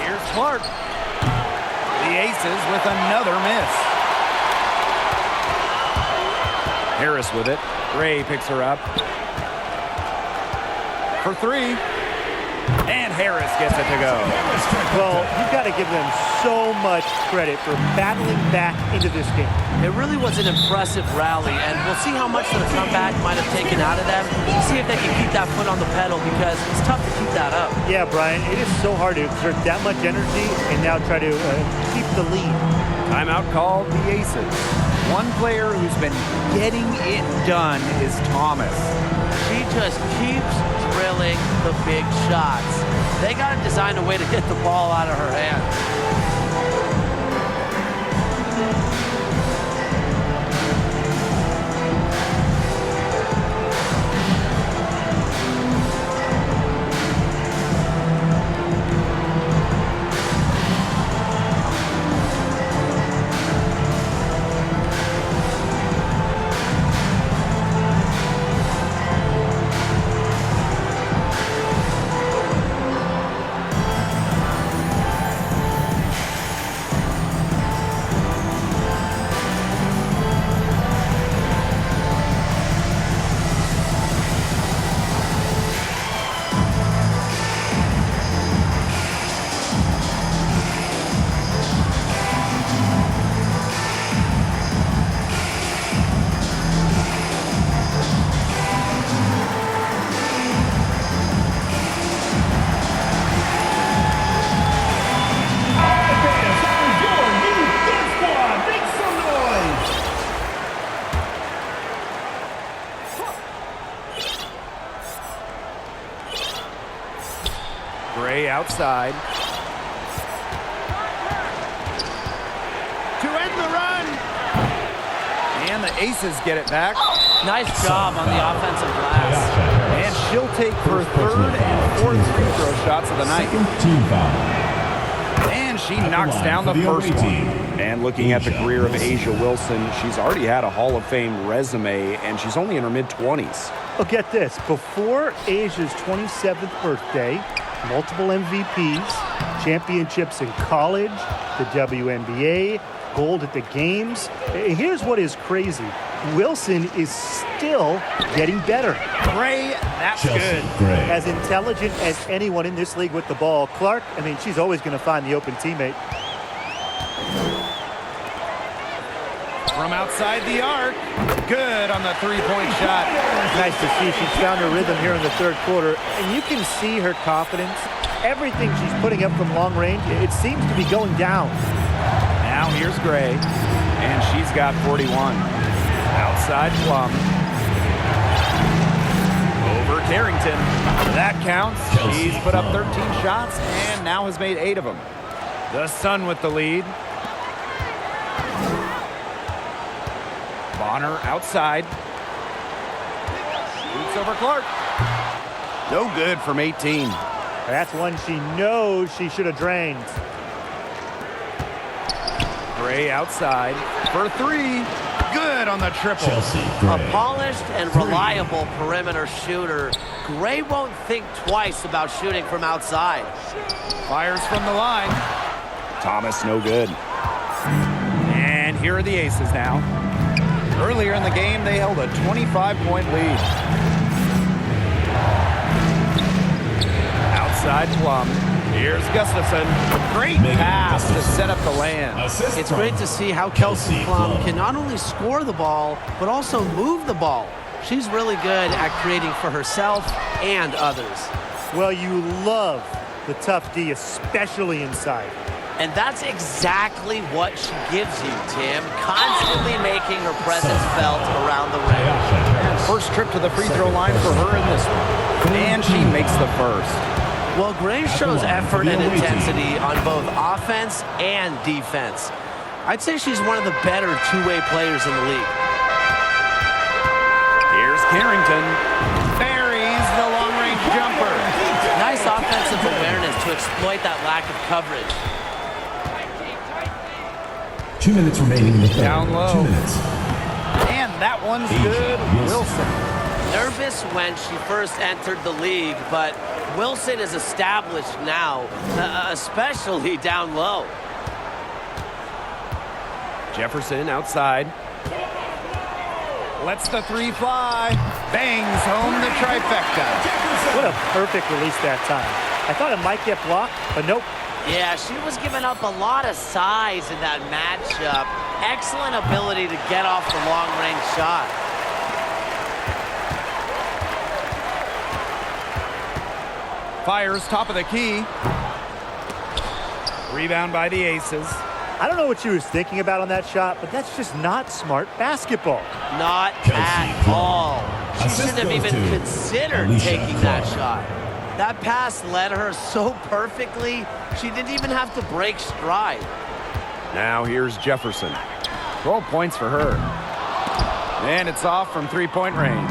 Speaker 3: Here's Clark. The Aces with another miss. Harris with it. Gray picks her up. For three. And Harris gets it to go.
Speaker 1: Well, you've got to give them so much credit for battling back into this game.
Speaker 2: It really was an impressive rally, and we'll see how much the comeback might have taken out of them. See if they can keep that foot on the pedal, because it's tough to keep that up.
Speaker 1: Yeah, Brian, it is so hard to exert that much energy and now try to keep the lead.
Speaker 3: Timeout called the Aces. One player who's been getting it done is Thomas.
Speaker 2: She just keeps drilling the big shots. They got to design a way to get the ball out of her hand.
Speaker 3: Gray outside. To end the run. And the Aces get it back.
Speaker 2: Nice job on the offensive glass.
Speaker 3: And she'll take her third and fourth free throw shots of the night.
Speaker 4: Team foul.
Speaker 3: And she knocks down the first one. And looking at the career of Asia Wilson, she's already had a Hall of Fame resume, and she's only in her mid-20s.
Speaker 1: Well, get this. Before Asia's 27th birthday, multiple MVPs, championships in college, the WNBA, gold at the games. Here's what is crazy. Wilson is still getting better.
Speaker 3: Gray, that's
Speaker 4: Chelsea
Speaker 3: good.
Speaker 4: Gray.
Speaker 1: As intelligent as anyone in this league with the ball. Clark, I mean, she's always going to find the open teammate.
Speaker 3: From outside the arc. Good on the three-point shot.
Speaker 1: Nice to see she's found her rhythm here in the third quarter. And you can see her confidence. Everything she's putting up from long range, it seems to be going down.
Speaker 3: Now here's Gray, and she's got 41. Outside Plum. Over Carrington. That counts.
Speaker 4: Chelsea
Speaker 3: She's put up
Speaker 4: Plum.
Speaker 3: 13 shots and now has made 8 of them. The Sun with the lead. Bonner outside. Shoots over Clark. No good from 18.
Speaker 1: That's one she knows she should have drained.
Speaker 3: Gray outside for 3. Good on the triple.
Speaker 4: Chelsea
Speaker 2: A
Speaker 4: Gray.
Speaker 2: polished and reliable perimeter shooter. Gray won't think twice about shooting from outside.
Speaker 3: Fires from the line. Thomas no good. And here are the Aces now. Earlier in the game, they held a 25-point lead. Outside Plum. Here's Gustafson. Great
Speaker 4: Megan
Speaker 3: pass to
Speaker 4: Gustafson.
Speaker 3: set up the land.
Speaker 4: Assist
Speaker 2: It's
Speaker 4: from
Speaker 2: great to see how Kelsey
Speaker 4: Chelsea
Speaker 2: Plum
Speaker 4: Plum.
Speaker 2: can not only score the ball, but also move the ball. She's really good at creating for herself and others.
Speaker 1: Well, you love the tough D, especially inside.
Speaker 2: And that's exactly what she gives you, Tim. Constantly making her presence felt around the rim.
Speaker 3: First trip to the free throw line for her in this one. And she makes the first.
Speaker 2: Well, Gray shows effort and intensity on both offense and defense. I'd say she's one of the better two-way players in the league.
Speaker 3: Here's Carrington. Buries the long-range jumper.
Speaker 2: Nice offensive awareness to exploit that lack of coverage.
Speaker 4: 2 minutes remaining in the third.
Speaker 3: Down low.
Speaker 4: 2 minutes.
Speaker 3: And that one's
Speaker 4: Asia
Speaker 3: good.
Speaker 4: Wilson.
Speaker 2: Nervous when she first entered the league, but Wilson is established now, especially down low.
Speaker 3: Jefferson outside. Lets the 3 fly. Bangs home the trifecta.
Speaker 1: What a perfect release that time. I thought it might get blocked, but nope.
Speaker 2: Yeah, she was giving up a lot of size in that matchup. Excellent ability to get off the long-range shot.
Speaker 3: Fires top of the key. Rebound by the Aces.
Speaker 1: I don't know what she was thinking about on that shot, but that's just not smart basketball.
Speaker 2: Not
Speaker 4: Kelsey
Speaker 2: at
Speaker 4: Plum.
Speaker 2: all. She
Speaker 4: Assist
Speaker 2: shouldn't have
Speaker 4: goes
Speaker 2: even
Speaker 4: to
Speaker 2: considered
Speaker 4: Alicia
Speaker 2: taking that
Speaker 4: Plum.
Speaker 2: shot. That pass led her so perfectly, she didn't even have to break stride.
Speaker 3: Now here's Jefferson. 12 points for her. And it's off from three-point range.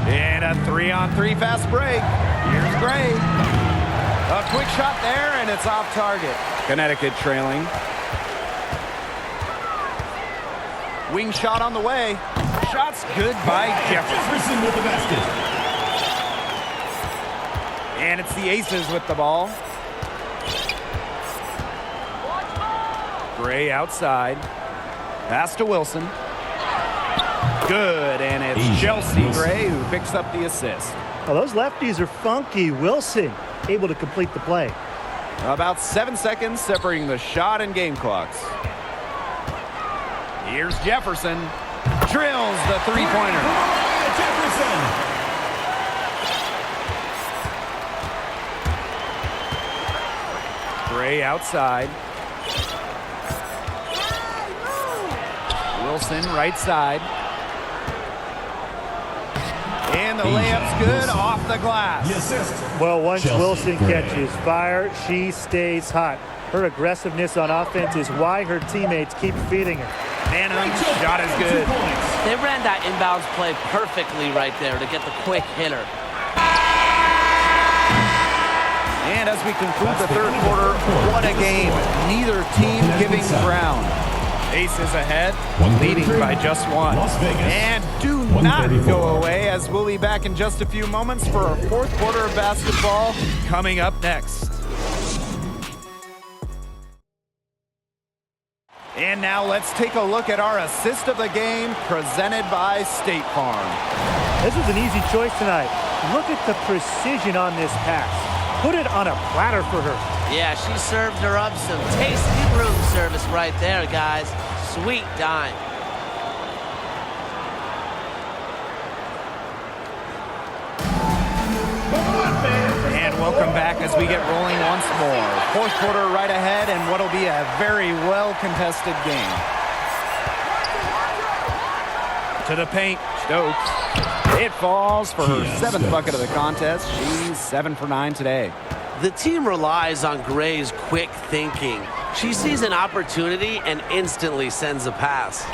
Speaker 3: And a 3-on-3 fast break. Here's Gray. A quick shot there, and it's off target. Connecticut trailing. Wing shot on the way. Shot's good by Jefferson.
Speaker 4: Jefferson with the basket.
Speaker 3: And it's the Aces with the ball. Gray outside. Pass to Wilson. Good, and it's
Speaker 4: Asia
Speaker 3: Chelsea
Speaker 4: Wilson.
Speaker 3: Gray who picks up the assist.
Speaker 1: Well, those lefties are funky. Wilson able to complete the play.
Speaker 3: About 7 seconds separating the shot and game clocks. Here's Jefferson. Drills the three-pointer.
Speaker 4: Jefferson.
Speaker 3: Gray outside. Wilson right side. And the layup's good off the glass.
Speaker 4: The assist.
Speaker 1: Well, once
Speaker 4: Chelsea
Speaker 1: Wilson
Speaker 4: Gray.
Speaker 1: catches fire, she stays hot. Her aggressiveness on offense is why her teammates keep feeding her.
Speaker 3: Manham shot is
Speaker 4: 2
Speaker 3: good.
Speaker 4: points.
Speaker 2: They ran that inbounds play perfectly right there to get the quick hitter.
Speaker 3: And as we conclude the third quarter, what a game. Neither team giving ground. Aces ahead, leading by just 1.
Speaker 4: Las Vegas.
Speaker 3: And do not
Speaker 4: 134.
Speaker 3: go away, as we'll be back in just a few moments for our fourth quarter of basketball coming up next. And now let's take a look at our assist of the game presented by State Farm.
Speaker 1: This was an easy choice tonight. Look at the precision on this pass. Put it on a platter for her.
Speaker 2: Yeah, she served her up some tasty room service right there, guys. Sweet dime.
Speaker 3: And welcome back as we get rolling once more. Fourth quarter right ahead, and what'll be a very well-contested game. To the paint, Stokes. It falls for her 7th bucket of the contest. She's 7 for 9 today.
Speaker 2: The team relies on Gray's quick thinking. She sees an opportunity and instantly sends a pass.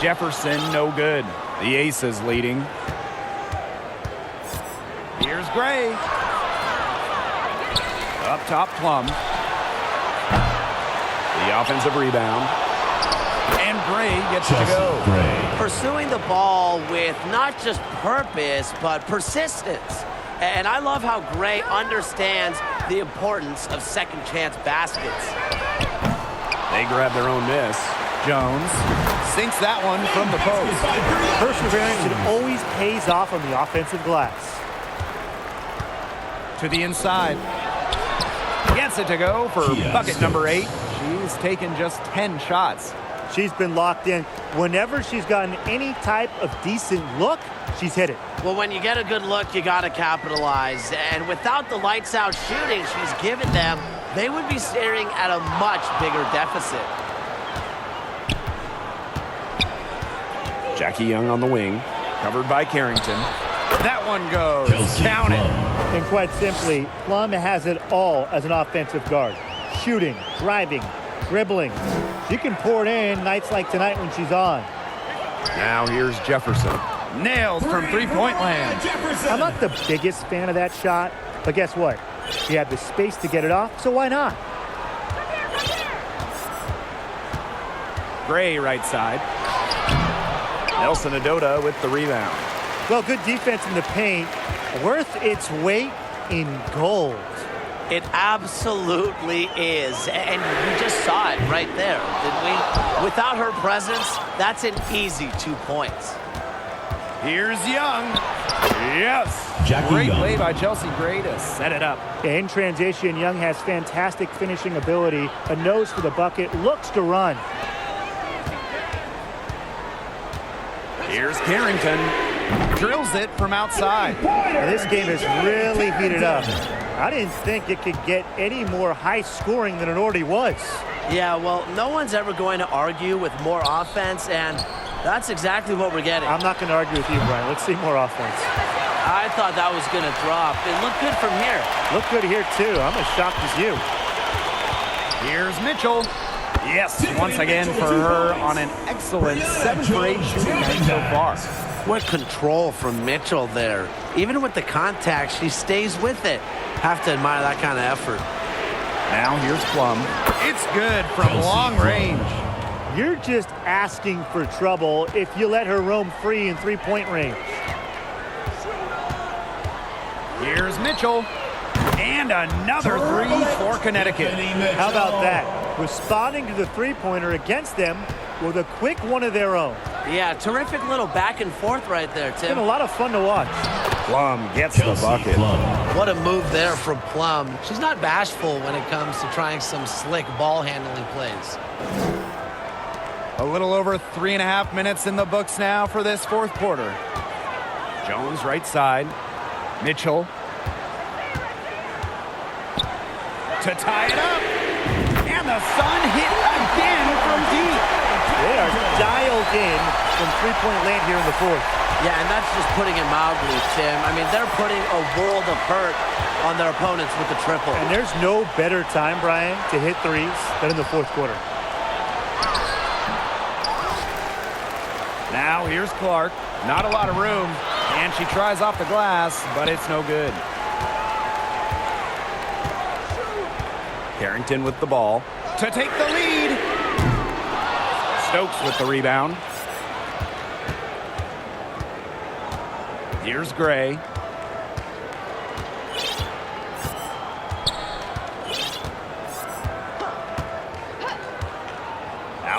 Speaker 3: Jefferson, no good. The Aces leading. Here's Gray. Up top, Plum. The offensive rebound. And Gray gets it to go.
Speaker 2: Pursuing the ball with not just purpose, but persistence. And I love how Gray understands the importance of second chance baskets.
Speaker 3: They grab their own miss. Jones sinks that one from the post.
Speaker 1: Perseverance, it always pays off on the offensive glass.
Speaker 3: To the inside. Gets it to go for bucket number 8. She's taken just 10 shots.
Speaker 1: She's been locked in. Whenever she's gotten any type of decent look, she's hit it.
Speaker 2: Well, when you get a good look, you got to capitalize. And without the lights-out shooting she's given them, they would be staring at a much bigger deficit.
Speaker 5: Jackie Young on the wing, covered by Carrington.
Speaker 3: That one goes. Count it.
Speaker 1: And quite simply, Plum has it all as an offensive guard. Shooting, driving, dribbling. She can pour it in nights like tonight when she's on.
Speaker 5: Now here's Jefferson.
Speaker 3: Nailed from three-point land.
Speaker 1: I'm not the biggest fan of that shot, but guess what? She had the space to get it off, so why not?
Speaker 3: Gray right side.
Speaker 5: Nelson Adota with the rebound.
Speaker 1: Well, good defense in the paint. Worth its weight in gold.
Speaker 2: It absolutely is. And we just saw it right there, didn't we? Without her presence, that's an easy 2 points.
Speaker 3: Here's Young. Yes.
Speaker 4: Jackie
Speaker 3: Great
Speaker 4: Young.
Speaker 3: play by Chelsea Gray to set it up.
Speaker 1: In transition, Young has fantastic finishing ability. A nose for the bucket, looks to run.
Speaker 3: Here's Carrington. Drills it from outside.
Speaker 1: And this game is really heated up. I didn't think it could get any more high scoring than it already was.
Speaker 2: Yeah, well, no one's ever going to argue with more offense, and that's exactly what we're getting.
Speaker 1: I'm not going to argue with you, Brian. Let's see more offense.
Speaker 2: I thought that was going to drop. It looked good from here.
Speaker 1: Look good here, too. I'm as shocked as you.
Speaker 3: Here's Mitchell. Yes, once again for her on an excellent 7 for 8 shooting night so far.
Speaker 2: What control from Mitchell there. Even with the contact, she stays with it. Have to admire that kind of effort.
Speaker 3: Now here's Plum. It's good from long range.
Speaker 1: You're just asking for trouble if you let her roam free in three-point range.
Speaker 3: Here's Mitchell. And another 3 for Connecticut.
Speaker 1: How about that? Responding to the three-pointer against them with a quick one of their own.
Speaker 2: Yeah, terrific little back and forth right there,
Speaker 1: It's been
Speaker 2: Tim.
Speaker 1: a lot of fun to watch.
Speaker 5: Plum gets the bucket.
Speaker 2: What a move there from Plum. She's not bashful when it comes to trying some slick ball handling plays.
Speaker 3: A little over 3.5 minutes in the books now for this fourth quarter. Jones right side. Mitchell. To tie it up. And the Sun hit again from deep.
Speaker 1: They are dialed in from three-point land here in the fourth.
Speaker 2: Yeah, and that's just putting it mildly, Tim. I mean, they're putting a world of hurt on their opponents with the triple.
Speaker 1: And there's no better time, Brian, to hit threes than in the fourth quarter.
Speaker 3: Now here's Clark. Not a lot of room. And she tries off the glass, but it's no good.
Speaker 5: Carrington with the ball.
Speaker 3: To take the lead. Stokes with the rebound. Here's Gray.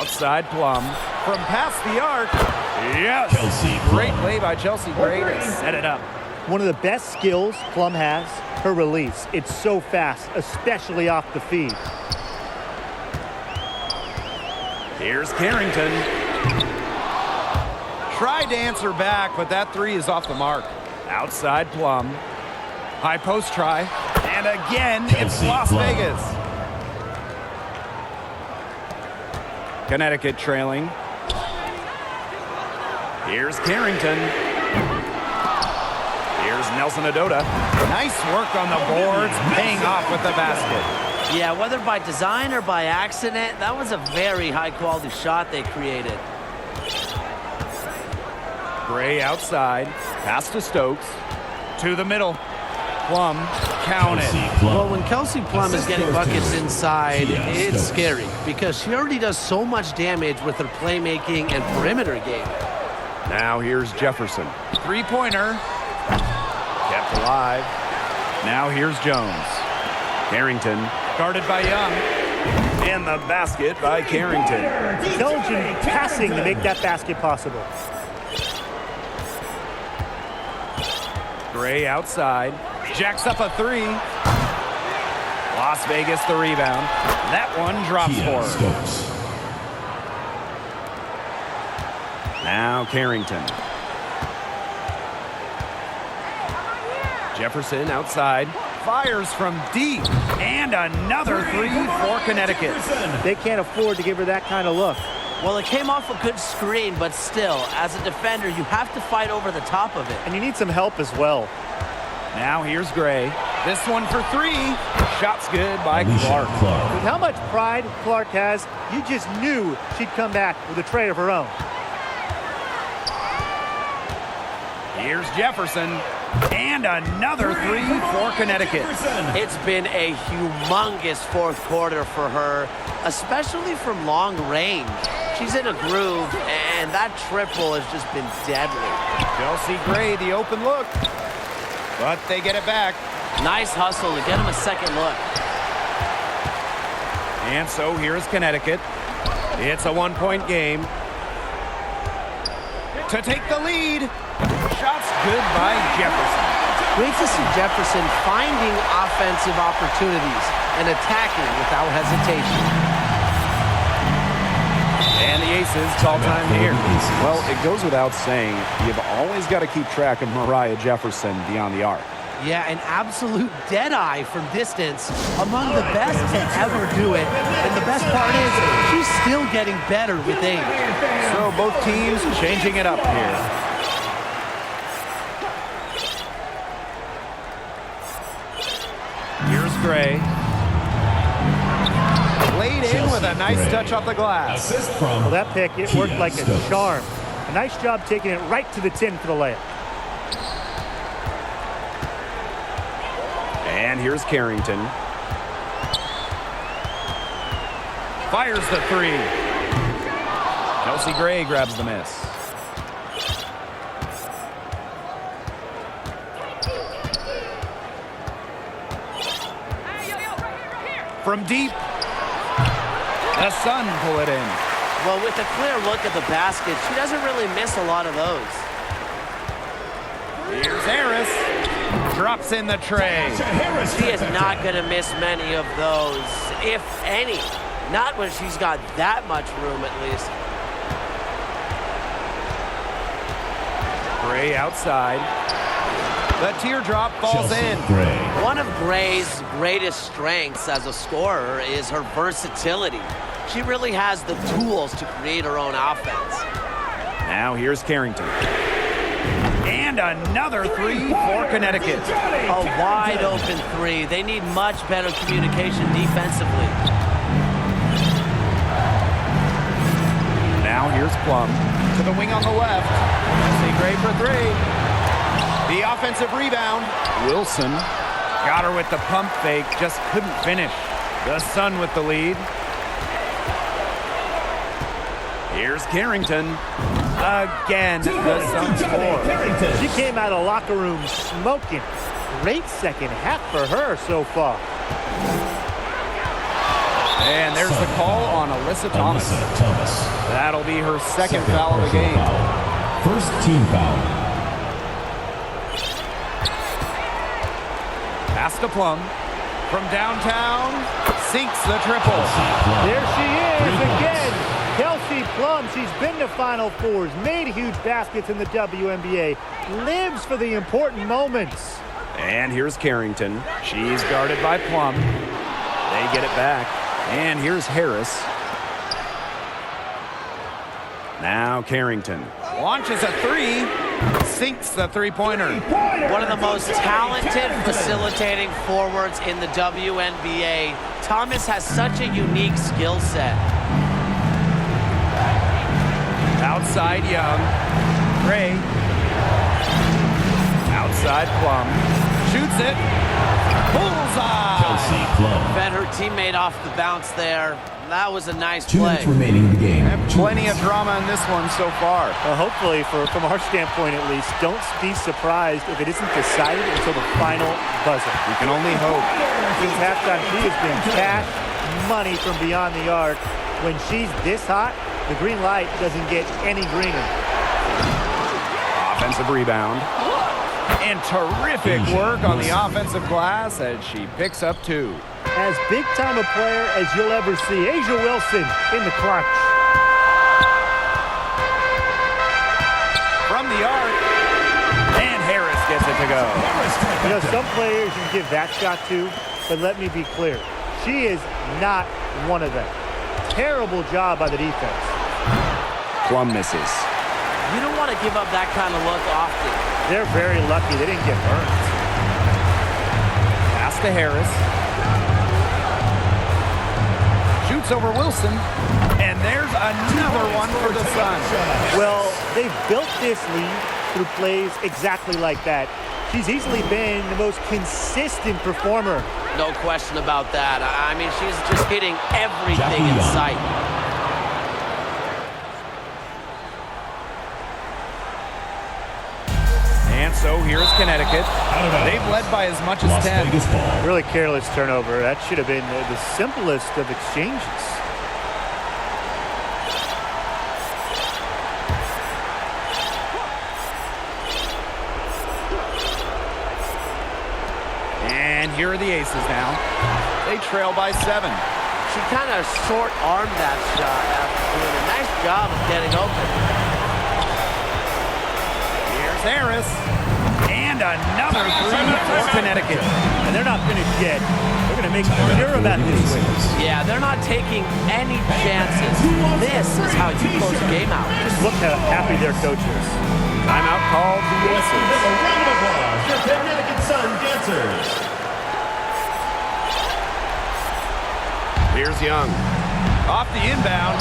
Speaker 3: Outside Plum. From past the arc. Yes.
Speaker 4: Chelsea
Speaker 3: Great
Speaker 4: Plum.
Speaker 3: play by Chelsea Gray to set it up.
Speaker 1: One of the best skills Plum has, her release. It's so fast, especially off the feed.
Speaker 3: Here's Carrington. Tried to answer back, but that three is off the mark. Outside Plum. High post try. And again, it's
Speaker 4: Chelsea
Speaker 3: Las
Speaker 4: Plum.
Speaker 3: Vegas. Connecticut trailing. Here's Carrington. Here's Nelson Adota. Nice work on the boards, paying off with the basket.
Speaker 2: Yeah, whether by design or by accident, that was a very high-quality shot they created.
Speaker 3: Gray outside. Pass to Stokes. To the middle. Plum. Count it.
Speaker 4: Chelsea Plum.
Speaker 2: Well, when Kelsey Plum is getting buckets inside,
Speaker 4: Yeah,
Speaker 2: it's
Speaker 4: Stokes.
Speaker 2: scary because she already does so much damage with her playmaking and perimeter game.
Speaker 3: Now here's Jefferson. Three-pointer. Kept alive. Now here's Jones. Carrington. Guarded by Young. And the basket by Carrington.
Speaker 1: Intelligent passing to make that basket possible.
Speaker 3: Gray outside. Jacks up a three. Las Vegas the rebound. That one drops
Speaker 4: Kia
Speaker 3: for her.
Speaker 4: Stokes.
Speaker 3: Now Carrington. Jefferson outside. Fires from deep. And another three for Connecticut.
Speaker 1: They can't afford to give her that kind of look.
Speaker 2: Well, it came off a good screen, but still, as a defender, you have to fight over the top of it.
Speaker 1: And you need some help as well.
Speaker 3: Now here's Gray. This one for three. Shot's good by
Speaker 4: Alicia
Speaker 3: Clark.
Speaker 4: Clark.
Speaker 1: With how much pride Clark has, you just knew she'd come back with a tray of her own.
Speaker 3: Here's Jefferson. And another three for Connecticut.
Speaker 2: It's been a humongous fourth quarter for her, especially from long range. She's in a groove, and that triple has just been deadly.
Speaker 3: Chelsea Gray, the open look. But they get it back.
Speaker 2: Nice hustle to get him a second look.
Speaker 3: And so here's Connecticut. It's a one-point game. To take the lead. Shot's good by Jefferson.
Speaker 2: Great to see Jefferson finding offensive opportunities and attacking without hesitation.
Speaker 3: And the Aces call time here.
Speaker 5: Well, it goes without saying, you've always got to keep track of Mariah Jefferson beyond the arc.
Speaker 2: Yeah, an absolute deadeye from distance, among the best to ever do it. And the best part is, she's still getting better with age.
Speaker 3: So both teams changing it up here. Here's Gray. Laid in with a nice
Speaker 4: Gray.
Speaker 3: touch off the glass.
Speaker 4: Assist from
Speaker 1: Well, that pick, it worked
Speaker 4: Kia
Speaker 1: like a
Speaker 4: Stokes.
Speaker 1: charm. A nice job taking it right to the tin for the layup.
Speaker 5: And here's Carrington.
Speaker 3: Fires the three. Chelsea Gray grabs the miss. From deep. The Sun pull it in.
Speaker 2: Well, with a clear look at the basket, she doesn't really miss a lot of those.
Speaker 3: Here's Harris. Drops in the tray.
Speaker 2: She is not going to miss many of those, if any. Not when she's got that much room, at least.
Speaker 3: Gray outside. The teardrop falls
Speaker 4: Chelsea
Speaker 3: in.
Speaker 4: Gray.
Speaker 2: One of Gray's greatest strengths as a scorer is her versatility. She really has the tools to create her own offense.
Speaker 3: Now here's Carrington. And another three for Connecticut.
Speaker 2: A wide open three. They need much better communication defensively.
Speaker 3: Now here's Plum. To the wing on the left. See Gray for three. The offensive rebound. Wilson. Got her with the pump fake. Just couldn't finish. The Sun with the lead. Here's Carrington. Again, the Sun score.
Speaker 1: She came out of the locker room smoking. Great second half for her so far.
Speaker 3: And there's the call on Alyssa Thomas.
Speaker 4: Alyssa Thomas.
Speaker 3: That'll be her second foul of the game.
Speaker 4: Foul. First team foul.
Speaker 3: Pass to Plum. From downtown, sinks the triple.
Speaker 1: There she is again. Kelsey Plum, she's been to Final Fours, made huge baskets in the WNBA, lives for the important moments.
Speaker 5: And here's Carrington. She's guarded by Plum. They get it back. And here's Harris. Now Carrington.
Speaker 3: Launches a three. Sinks the three-pointer.
Speaker 2: One of the most talented facilitating forwards in the WNBA. Thomas has such a unique skill set.
Speaker 3: Outside Young. Gray. Outside Plum. Shoots it. Bullseye.
Speaker 4: Kelsey Plum.
Speaker 2: Fed her teammate off the bounce there. That was a nice
Speaker 4: 2
Speaker 2: play.
Speaker 4: minutes remaining in the game.
Speaker 3: Plenty of drama in this one so far.
Speaker 1: Hopefully, from our standpoint at least, don't be surprised if it isn't decided until the final buzzer.
Speaker 3: We can only hope.
Speaker 1: Since halftime, she has been cash money from beyond the arc. When she's this hot, the green light doesn't get any greener.
Speaker 5: Offensive rebound.
Speaker 3: And terrific work on the offensive glass as she picks up two.
Speaker 1: As big-time a player as you'll ever see, Asia Wilson in the clutch.
Speaker 3: From the arc. And Harris gets it to go.
Speaker 1: You know, some players you can give that shot to, but let me be clear. She is not one of them. Terrible job by the defense.
Speaker 5: Plum misses.
Speaker 2: You don't want to give up that kind of look often.
Speaker 1: They're very lucky they didn't get burned.
Speaker 3: Pass to Harris. Shoots over Wilson. And there's another one for the Suns.
Speaker 1: Well, they've built this lead through plays exactly like that. She's easily been the most consistent performer.
Speaker 2: No question about that. I mean, she's just hitting everything in sight.
Speaker 3: And so here's Connecticut. They've led by as much as 10.
Speaker 1: Really careless turnover. That should have been the simplest of exchanges.
Speaker 3: And here are the Aces now. They trail by 7.
Speaker 2: She kind of short-armed that shot after doing a nice job of getting open.
Speaker 3: Here's Harris. And another three for Connecticut.
Speaker 1: And they're not finished yet. They're going to make sure about this win.
Speaker 2: Yeah, they're not taking any chances. This is how you close a game out.
Speaker 1: Just look how happy their coach is.
Speaker 3: Timeout called the Aces.
Speaker 4: A round of applause for Connecticut Sun dancers.
Speaker 3: Here's Young. Off the inbound.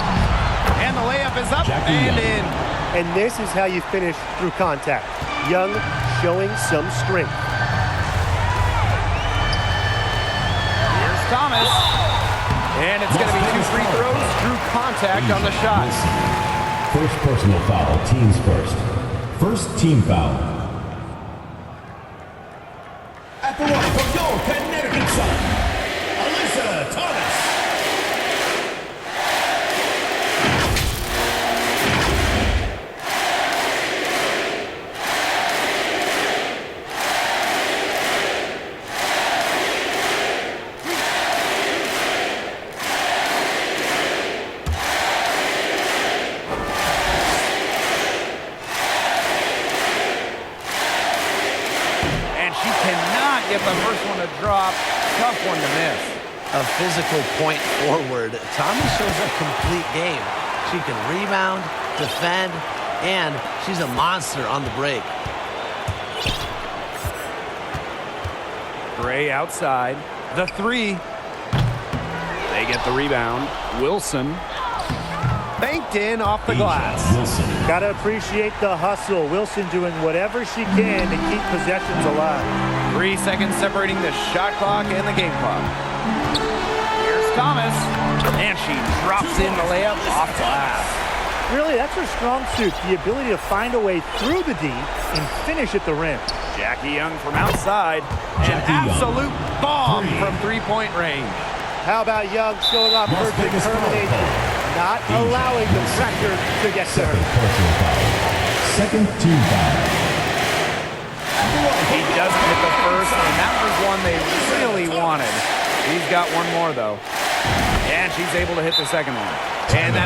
Speaker 3: And the layup is up and in.
Speaker 1: And this is how you finish through contact. Young showing some strength.
Speaker 3: Here's Thomas. And it's going to be 2 free throws through contact on the shot.
Speaker 4: First personal foul, teams first. First team foul. At the line for your Connecticut Sun, Alyssa Thomas.
Speaker 3: Get the first one to drop. Tough one to miss.
Speaker 2: A physical point forward. Thomas shows a complete game. She can rebound, defend, and she's a monster on the break.
Speaker 3: Gray outside. The three. They get the rebound. Wilson. Banked in off the glass.
Speaker 1: Gotta appreciate the hustle. Wilson doing whatever she can to keep possessions alive.
Speaker 3: 3 seconds separating the shot clock and the game clock. Here's Thomas. And she drops in the layup off glass.
Speaker 1: Really, that's her strong suit. The ability to find a way through the D and finish at the rim.
Speaker 3: Jackie Young from outside. An absolute bomb from three-point range.
Speaker 1: How about Young showing off her determination, not allowing the pressure to get to her.
Speaker 4: Second team foul.
Speaker 3: He doesn't hit the first, and that was one they really wanted. He's got one more, though. And she's able to hit the second one. And that